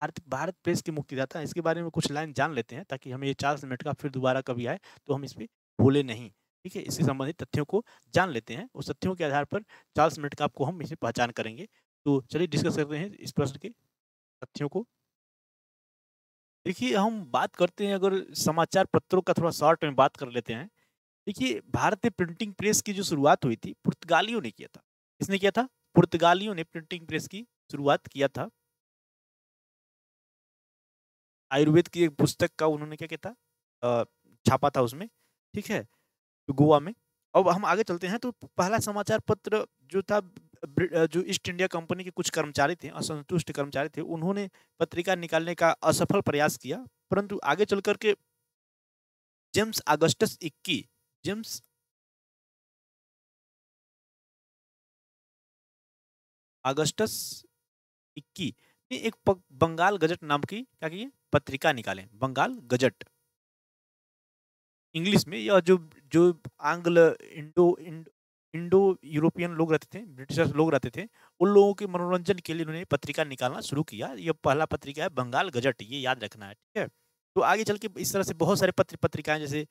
भारत भारत प्रेस के मुक्तिदाता हैं, इसके बारे में कुछ लाइन जान लेते हैं, ताकि हमें ये 4 मिनट का फिर दोबारा कभी आए तो हम इस पे भूले नहीं। ठीक है, इससे संबंधित तथ्यों को जान लेते हैं, उस तथ्यों के आधार पर 4 मिनट का आपको हम इसे पहचान करेंगे। तो चलिए डिस्कस करते हैं इस प्रश्न के तथ्यों को। देखिए, हम बात करते हैं, अगर समाचार पत्रों का थोड़ा शॉर्ट में बात कर लेते हैं। देखिए, भारत में प्रिंटिंग प्रेस की जो शुरुआत हुई थी, पुर्तगालियों ने किया था। किसने किया था? पुर्तगालियों ने प्रिंटिंग प्रेस की शुरुआत किया था। आयुर्वेद की एक पुस्तक का उन्होंने क्या किया था, छापा था उसमें, ठीक है, तो गोवा में। अब हम आगे चलते हैं, तो पहला समाचार पत्र जो था, जो ईस्ट इंडिया कंपनी के कुछ कर्मचारी थे, असंतुष्ट कर्मचारी थे, उन्होंने पत्रिका निकालने का असफल प्रयास किया, परंतु आगे चल करके जेम्स अगस्टस इक्की जेम्स अगस्टस इक्की ने एक बंगाल गजट नाम की क्या की पत्रिका निकाले, बंगाल गजट इंग्लिश में। यह जो जो आंग्ल इंडो यूरोपियन लोग रहते थे, ब्रिटिशर्स लोग रहते थे, उन लोगों के मनोरंजन के लिए उन्होंने पत्रिका निकालना शुरू किया। यह पहला पत्रिका है बंगाल गजट, ये याद रखना है, ठीक है। तो आगे चल के इस तरह से बहुत सारे पत्रिकाएं, जैसे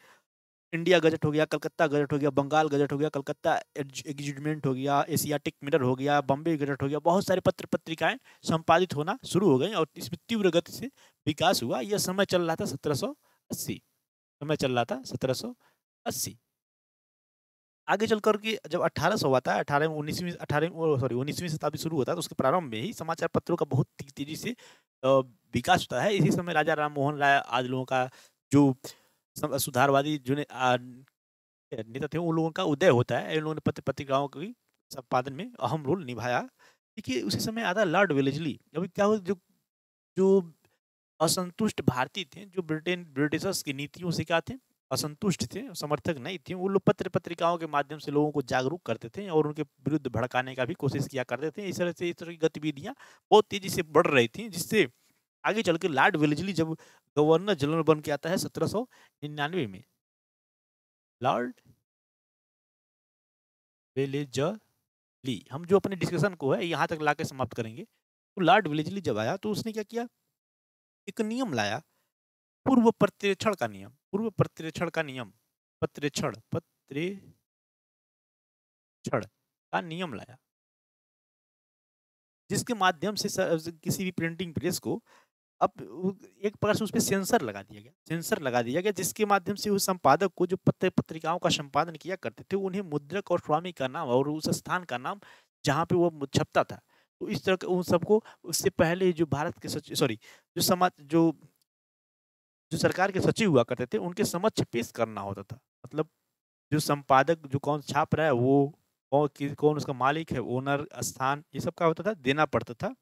इंडिया गजट हो गया, कलकत्ता गजट हो गया, बंगाल गजट हो गया, कलकत्ता एग्जीडमेंट हो गया, एशियाटिक मिरर हो गया, बॉम्बे गजट हो गया, बहुत सारे पत्रिकाएं संपादित होना शुरू हो गई और इसमें तीव्र गति से विकास हुआ। यह समय चल रहा था 1780, समय चल रहा था 1780। आगे चल कर के जब 1800 हुआ था, 19वीं शताब्दी शुरू होता है, तो उसके प्रारंभ में ही समाचार पत्रों का बहुत तेजी से विकास होता है। इसी समय राजा राम मोहन राय आदि लोगों का जो सुधारवादी जो नेता थे, उन लोगों का उदय होता है। इन लोगों ने पत्र पत्रिकाओं के संपादन में अहम रोल निभाया। देखिए, उसी समय आता है लॉर्ड वेलेस्ली। अभी क्या हुआ, जो जो असंतुष्ट भारतीय थे, जो ब्रिटिशर्स की नीतियों से क्या थे, असंतुष्ट थे, समर्थक नहीं थे, वो लोग पत्र पत्रिकाओं के माध्यम से लोगों को जागरूक करते थे और उनके विरुद्ध भड़काने का भी कोशिश किया करते थे। इस तरह की गतिविधियां बहुत तेजी से बढ़ रही थी, जिससे आगे चल के लॉर्ड वेलेस्ली जब गवर्नर जनरल बन के आता है 1799 में, लॉर्ड वेलेस्ली, हम जो अपने डिस्कशन को है यहाँ तक लाके समाप्त करेंगे। तो लॉर्ड वेलेस्ली जब आया, तो उसने क्या किया, एक नियम लाया, पूर्व प्रतिरक्षण का नियम, पूर्व प्रतिरक्षण का नियम, पत्रेक्षण का नियम लाया, जिसके माध्यम से किसी भी प्रिंटिंग प्रेस को अब एक प्रकार से उस पर सेंसर लगा दिया गया, जिसके माध्यम से उस संपादक को, जो पत्र पत्रिकाओं का संपादन किया करते थे, उन्हें मुद्रक और स्वामी का नाम और उस स्थान का नाम जहाँ पे वो छपता था, तो इस तरह उन सबको, उससे पहले जो भारत के जो समाज जो सरकार के सचिव हुआ करते थे, उनके समक्ष पेश करना होता था। मतलब जो संपादक, जो कौन छाप रहा है, वो कौन उसका मालिक है, ओनर, स्थान, ये सब क्या होता था, देना पड़ता था।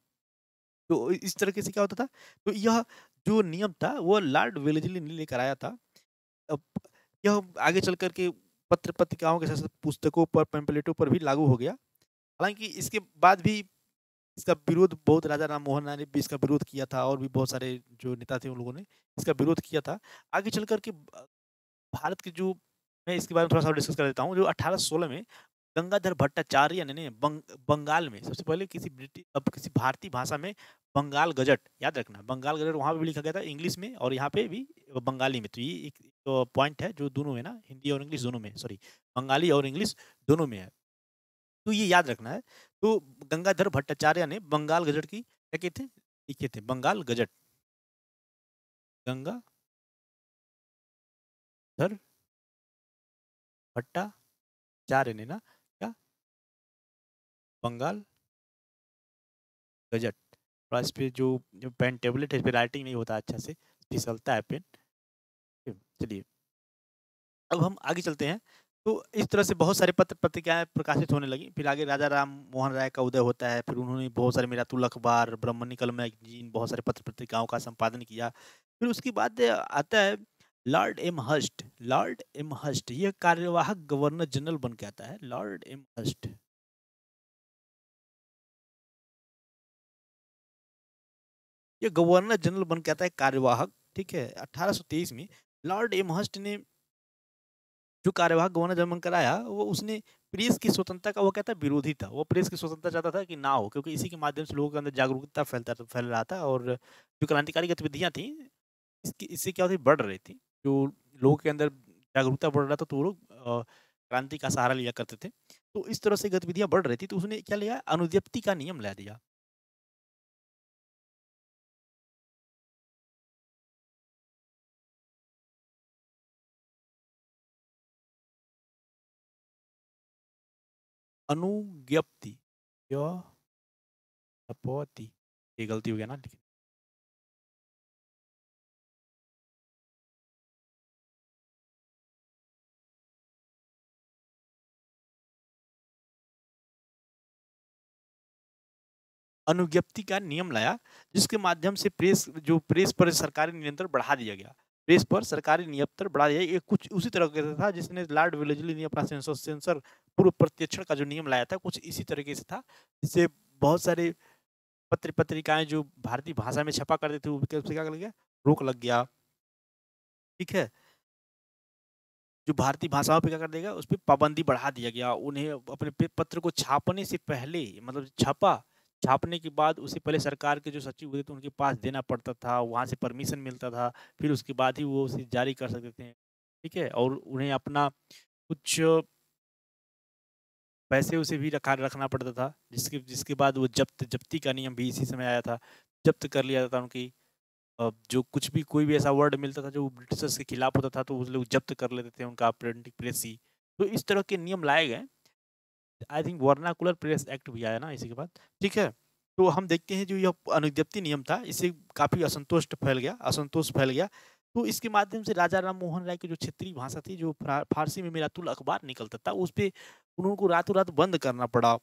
तो इस तरीके से क्या होता था, तो यह जो नियम था वो लॉर्ड वेलेस्ली ने लेकर आया था। अब यह आगे चल कर के पत्र पत्रिकाओं के साथ पुस्तकों पर, पैम्पलेटों पर भी लागू हो गया। हालांकि इसके बाद भी इसका विरोध बहुत, राजा राम मोहन राय ने भी इसका विरोध किया था और भी बहुत सारे जो नेता थे उन लोगों ने इसका विरोध किया था। आगे चल कर के भारत के जो, मैं इसके बारे में थोड़ा सा डिस्कस कर देता हूँ, जो 1816 में गंगाधर भट्टाचार्य ने बंगाल में सबसे पहले किसी भारतीय भाषा में बंगाल गजट, याद रखना, बंगाल गजट वहाँ पे भी लिखा गया था इंग्लिश में और यहाँ पे भी बंगाली में। तो ये एक तो पॉइंट है जो दोनों में ना, हिंदी और इंग्लिश दोनों में, सॉरी, बंगाली और इंग्लिश दोनों में है, तो ये याद रखना है। तो गंगाधर भट्टाचार्य ने बंगाल गजट की क्या किए थे, लिखे थे, बंगाल गजट, गंगाधर भट्टाचार्य ने ना क्या, बंगाल गजट। थोड़ा इस पे जो पेन टेबलेट है, इस पे राइटिंग नहीं होता अच्छा से, फिसलता है पेन। चलिए, अब हम आगे चलते हैं। तो इस तरह से बहुत सारे पत्र पत्रिकाएं प्रकाशित होने लगी। फिर आगे राजा राम मोहन राय का उदय होता है, फिर उन्होंने बहुत सारे मिरातुल अखबार, ब्रह्मणि मैगजीन, बहुत सारे पत्र पत्रिकाओं का संपादन किया। फिर उसके बाद आता है लॉर्ड एम हस्ट। लॉर्ड एम हस्ट ये कार्यवाहक गवर्नर जनरल बन के आता है, लॉर्ड एम हस्ट। ये गवर्नर जनरल बन के आता है, कार्यवाहक, ठीक है। 1823 में लॉर्ड एम हस्ट ने जो कार्यवाहक गवर्नर जनरल बनकर आया, वो उसने प्रेस की स्वतंत्रता का, वो कहता है, विरोधी था। वो प्रेस की स्वतंत्रता चाहता था कि ना हो, क्योंकि इसी के माध्यम से लोगों के अंदर जागरूकता फैल रहा था और जो क्रांतिकारी गतिविधियां थी, इससे क्या होती, बढ़ रही थी। जो लोगों के अंदर जागरूकता बढ़ रहा था, तो वो लोग क्रांति का सहारा लिया करते थे। तो इस तरह से गतिविधियां बढ़ रही थी, तो उसने क्या लिया, अनुज्ञप्ति का नियम ला दिया। अनुज्ञप्ति, अपोती, ये गलती हो गया ना, लेकिन अनुज्ञप्ति का नियम लाया, जिसके माध्यम से प्रेस पर सरकारी नियंत्रण बढ़ा दिया गया। प्रेस पर सरकारी नियंत्रण बढ़ा दिया, ये कुछ उसी तरह का था जिसने लॉर्ड वेलेस्ली ने अपना सेंसर पूर्व प्रत्यक्षण का जो नियम लाया था, कुछ इसी तरीके से था, जिससे बहुत सारे पत्र पत्रिकाएं जो भारतीय भाषा में छपा करते थे, उससे क्या कर गया, रोक लग गया। ठीक है, जो भारतीय भाषाओं पे क्या कर देगा, उस पर पाबंदी बढ़ा दिया गया। उन्हें अपने पत्र को छापने से पहले, मतलब छापने के बाद उसे पहले सरकार के जो सचिव होते थे उनके पास देना पड़ता था, वहाँ से परमिशन मिलता था, फिर उसके बाद ही वो उसे जारी कर सकते थे। ठीक है, और उन्हें अपना कुछ पैसे उसे भी रखना पड़ता था, जिसके जिसके बाद वो जब्ती का नियम भी इसी समय आया था। जब्त कर लिया जाता था उनकी, जो कुछ भी कोई भी ऐसा वर्ड मिलता था जो ब्रिटिशर्स के खिलाफ होता था, तो उस लोग जब्त कर लेते थे उनका प्रिंटिंग प्रेस ही। तो इस तरह के नियम लाए गए। I think vernacular press act भी आया ना इसी के बाद। ठीक है, तो हम देखते हैं जो यह अनुज्ञप्ति नियम था, इससे काफ़ी असंतोष फैल गया। तो इसके माध्यम से राजा राम मोहन राय की जो क्षेत्रीय भाषा थी, जो फारसी में मिरातुल अखबार निकलता था, उस पर उनको रातों रात बंद करना पड़ा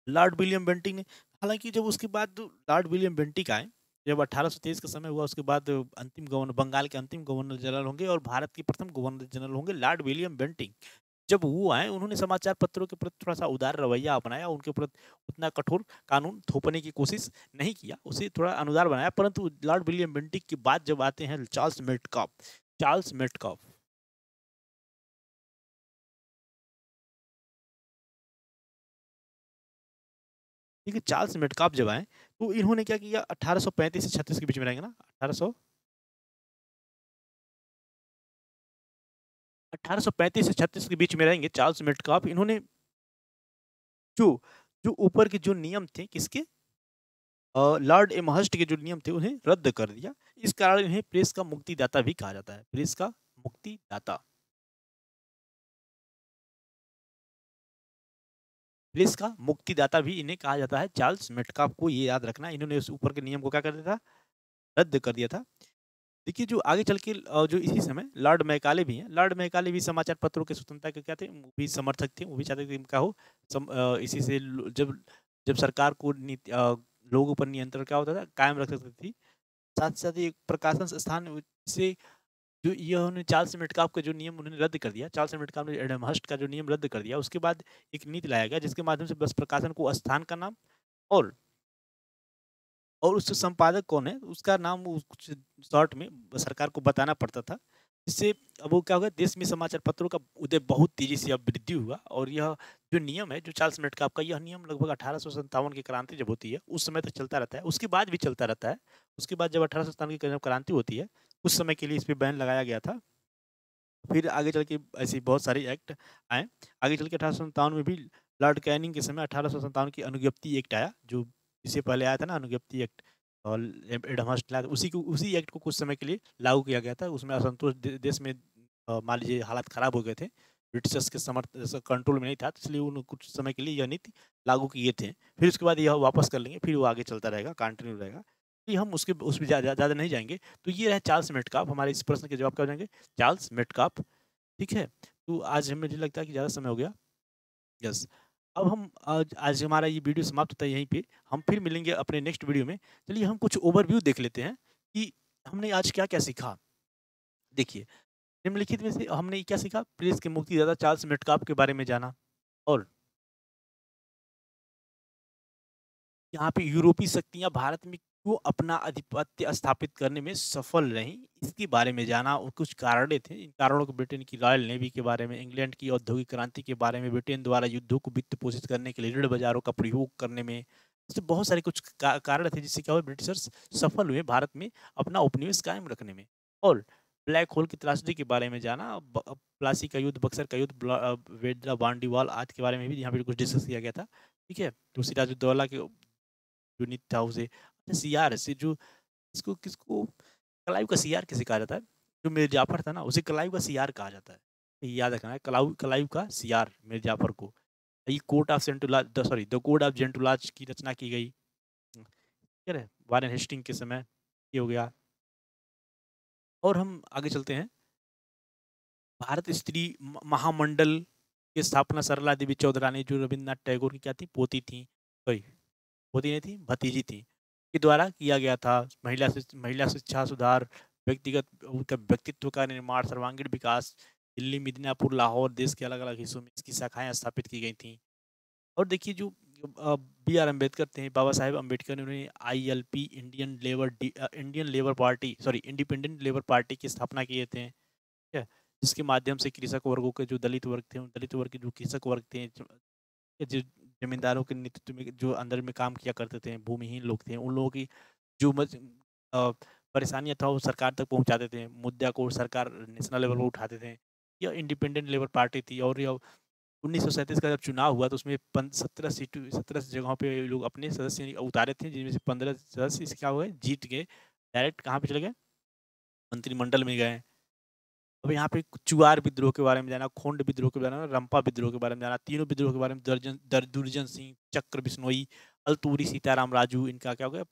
लॉर्ड विलियम बेंटिंक ने। हालांकि जब उसके बाद लॉर्ड विलियम बेंटिक आए, जब 1823 का समय हुआ, उसके बाद अंतिम गवर्नर, बंगाल के अंतिम गवर्नर जनरल होंगे और भारत के प्रथम गवर्नर जनरल होंगे लॉर्ड विलियम बेंटिंक। जब वो आए, उन्होंने समाचार पत्रों के प्रति थोड़ा सा उदार रवैया अपनाया, उनके प्रति उतना कठोर कानून थोपने की कोशिश नहीं किया, उसे थोड़ा अनुदार बनाया। परंतु लॉर्ड विलियम बेंटिक के बाद जब आते हैं चार्ल्स मेटकॉफ। ठीक है, चार्ल्स मेटकाप जब आए, तो इन्होंने क्या किया, 1835 से 36 के बीच में रहेंगे ना, 1835 से 36 के बीच में रहेंगे चार्ल्स मेटकाप। इन्होंने जो जो ऊपर के जो नियम थे, किसके, लॉर्ड एमहर्स्ट के जो नियम थे, उन्हें रद्द कर दिया। इस कारण इन्हें प्रेस का मुक्तिदाता भी कहा जाता है, प्रेस का मुक्तिदाता। प्रेस का मुक्तिदाता भी इन्हें कहा जाता है, चार्ल्स मेटकाप को ये याद रखना। इन्होंने उस ऊपर के नियम को क्या कर दिया था, रद्द कर दिया था। देखिए, जो आगे चल के जो इसी समय लॉर्ड मैकाले भी हैं, लॉर्ड मैकाले भी समाचार पत्रों के स्वतंत्रता के क्या थे, वो भी समर्थक थे, वो भी चाहते थे कि इनका हो। इसी से जब जब सरकार को लोगों पर नियंत्रण क्या होता था, कायम रख सकती थी। साथ ही साथ एक प्रकाशन संस्थान से जो ये उन्होंने चार्ल्स मेटकाफ का जो नियम उन्होंने रद्द कर दिया, चार्ल्स मेटकाफ ने एडमहर्स्ट का जो नियम रद्द कर दिया। उसके बाद एक नीति लाया गया, जिसके माध्यम से बस प्रकाशन को स्थान का नाम और उस संपादक कौन है उसका नाम कुछ शॉर्ट में सरकार को बताना पड़ता था। इससे अब वो क्या होगा, देश में समाचार पत्रों का उदय बहुत तेजी से अब वृद्धि हुआ। और यह जो नियम है, जो चार्ल्स मेटकाफ का, यह नियम लगभग 1857 की क्रांति जब होती है उस समय तक चलता रहता है, उसके बाद भी चलता रहता है। उसके बाद जब 1857 की जब क्रांति होती है, उस समय के लिए इस पर बैन लगाया गया था। फिर आगे चल के ऐसी बहुत सारे एक्ट आए। आगे चल के 1857 में भी लॉर्ड कैनिंग के समय 1857 की अनुज्ञप्ति एक्ट आया, जो इससे पहले आया था ना अनुज्ञप्ति एक्ट, और एडमहर्स्ट लाया था। उसी एक्ट को कुछ समय के लिए लागू किया गया था। उसमें असंतोष देश में, मान लीजिए हालात खराब हो गए थे, ब्रिटिशर्स के कंट्रोल में नहीं था, तो इसलिए उन कुछ समय के लिए यह नीति लागू किए थे। फिर उसके बाद यह वापस कर लेंगे, फिर वो आगे चलता रहेगा, कंटिन्यू रहेगा। ये हम उसमें ज़्यादा नहीं जाएंगे। तो ये रहे चार्ल्स मेटकाफ। हमारे इस प्रश्न के जवाब क्या हो जाएंगे, चार्ल्स मेटकाफ। ठीक है, तो आज हमें मुझे लगता है कि ज़्यादा समय हो गया। यस, अब हम आज हमारा ये वीडियो समाप्त होता है यहीं पे। हम फिर मिलेंगे अपने नेक्स्ट वीडियो में। चलिए हम कुछ ओवरव्यू देख लेते हैं कि हमने आज क्या क्या सीखा। देखिए, निम्नलिखित में से हमने क्या सीखा, प्रेस के मुक्तिदाता चार्ल्स मेटकाफ के बारे में जाना, और यहाँ पे यूरोपीय शक्तियाँ भारत में क्यों अपना आधिपत्य स्थापित करने में सफल रहीं, इसके बारे में जाना। और कुछ कारणे थे, इन कारणों को ब्रिटेन की रॉयल नेवी के बारे में, इंग्लैंड की औद्योगिक क्रांति के बारे में, ब्रिटेन द्वारा युद्धों को वित्त पोषित करने के लिए ऋण बाजारों का प्रयोग करने में, ऐसे बहुत सारे कुछ कारण थे जिससे क्या हुआ, ब्रिटिशर्स सफल हुए भारत में अपना उपनिवेश कायम रखने में। और ब्लैक होल की त्रासदी के बारे में जाना, प्लासी का युद्ध, बक्सर का युद्ध, वेदला बांडीवाल आदि के बारे में भी यहाँ पे कुछ डिस्कस किया गया था। ठीक है, तो सिराजुद्दौला के जो नीति था उसे, अच्छा सीआर से जो इसको किसको कलायू का सीआर किसे कहा जाता है? जो मीर जाफर था ना, उसे कलायू का सीआर कहा जाता है। ये याद रखना है, कलायू कलायू का सीआर मीर जाफर को। ये court of Gentoo laws sorry the code of Gentoo laws की रचना की गई। ठीक है, वारेन हेस्टिंग के समय ये हो गया। और हम आगे चलते हैं। भारत स्त्री महामंडल की स्थापना सरला देवी चौधरानी, जो रविन्द्रनाथ टैगोर की क्या थी, पोती थी, सॉरी पोती नहीं थी, भतीजी थी, के द्वारा किया गया था। महिला शिक्षा सुधार, व्यक्तिगत उनका व्यक्तित्व का निर्माण, सर्वांगीण विकास, दिल्ली, मिदनापुर, लाहौर, देश के अलग अलग हिस्सों में इसकी शाखाएं स्थापित की गई थी। और देखिए जो बी आर अम्बेडकर थे, बाबा साहेब अम्बेडकर ने उन्होंने ILP, Indian labour party sorry independent labour party की स्थापना किए थे। ठीक है, जिसके माध्यम से कृषक वर्गों के जो दलित वर्ग थे, उन दलित वर्ग के जो कृषक वर्ग थे, जो जमींदारों के नेतृत्व में जो अंदर में काम किया करते थे, भूमिहीन लोग थे, उन लोगों की जो अ, परेशानियां था वो सरकार तक पहुंचाते थे, मुद्दा को सरकार नेशनल लेवल पर उठाते थे। यह इंडिपेंडेंट लेबर पार्टी थी। और यह 1937 का जब चुनाव हुआ तो उसमें 17 जगहों पे लोग अपने सदस्य उतारे थे, जिनमें से 15 सदस्य क्या हुए, जीत गए, डायरेक्ट कहाँ पे चले गए, मंत्रिमंडल में गए। अब यहाँ पे चुआर विद्रोह के बारे में जाना, खोंड विद्रोह के बारे में, रंपा विद्रोह के बारे में जाना, तीनों विद्रोह के बारे में, दुर्जन सिंह, चक्र बिश्नोई, अल्तूरी, सीताराम राजू, इनका क्या हो गया,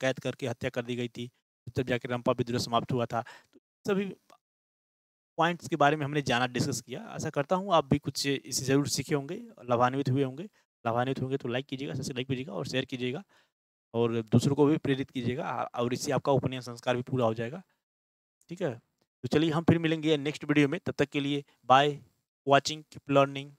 कैद करके हत्या कर दी गई थी, तब जाके रंपा विद्रोह समाप्त हुआ था। तो सभी पॉइंट्स के बारे में हमने जाना, डिस्कस किया। आशा करता हूँ आप भी कुछ इससे ज़रूर सीखे होंगे, लाभान्वित हुए होंगे। लाभान्वित होंगे तो लाइक कीजिएगा, सब्सक्राइब कीजिएगा और शेयर कीजिएगा, और दूसरों को भी प्रेरित कीजिएगा, और इससे आपका उपनयन संस्कार भी पूरा हो जाएगा। ठीक है, तो चलिए हम फिर मिलेंगे नेक्स्ट वीडियो में। तब तक के लिए बाय, वॉचिंग, कीप लर्निंग।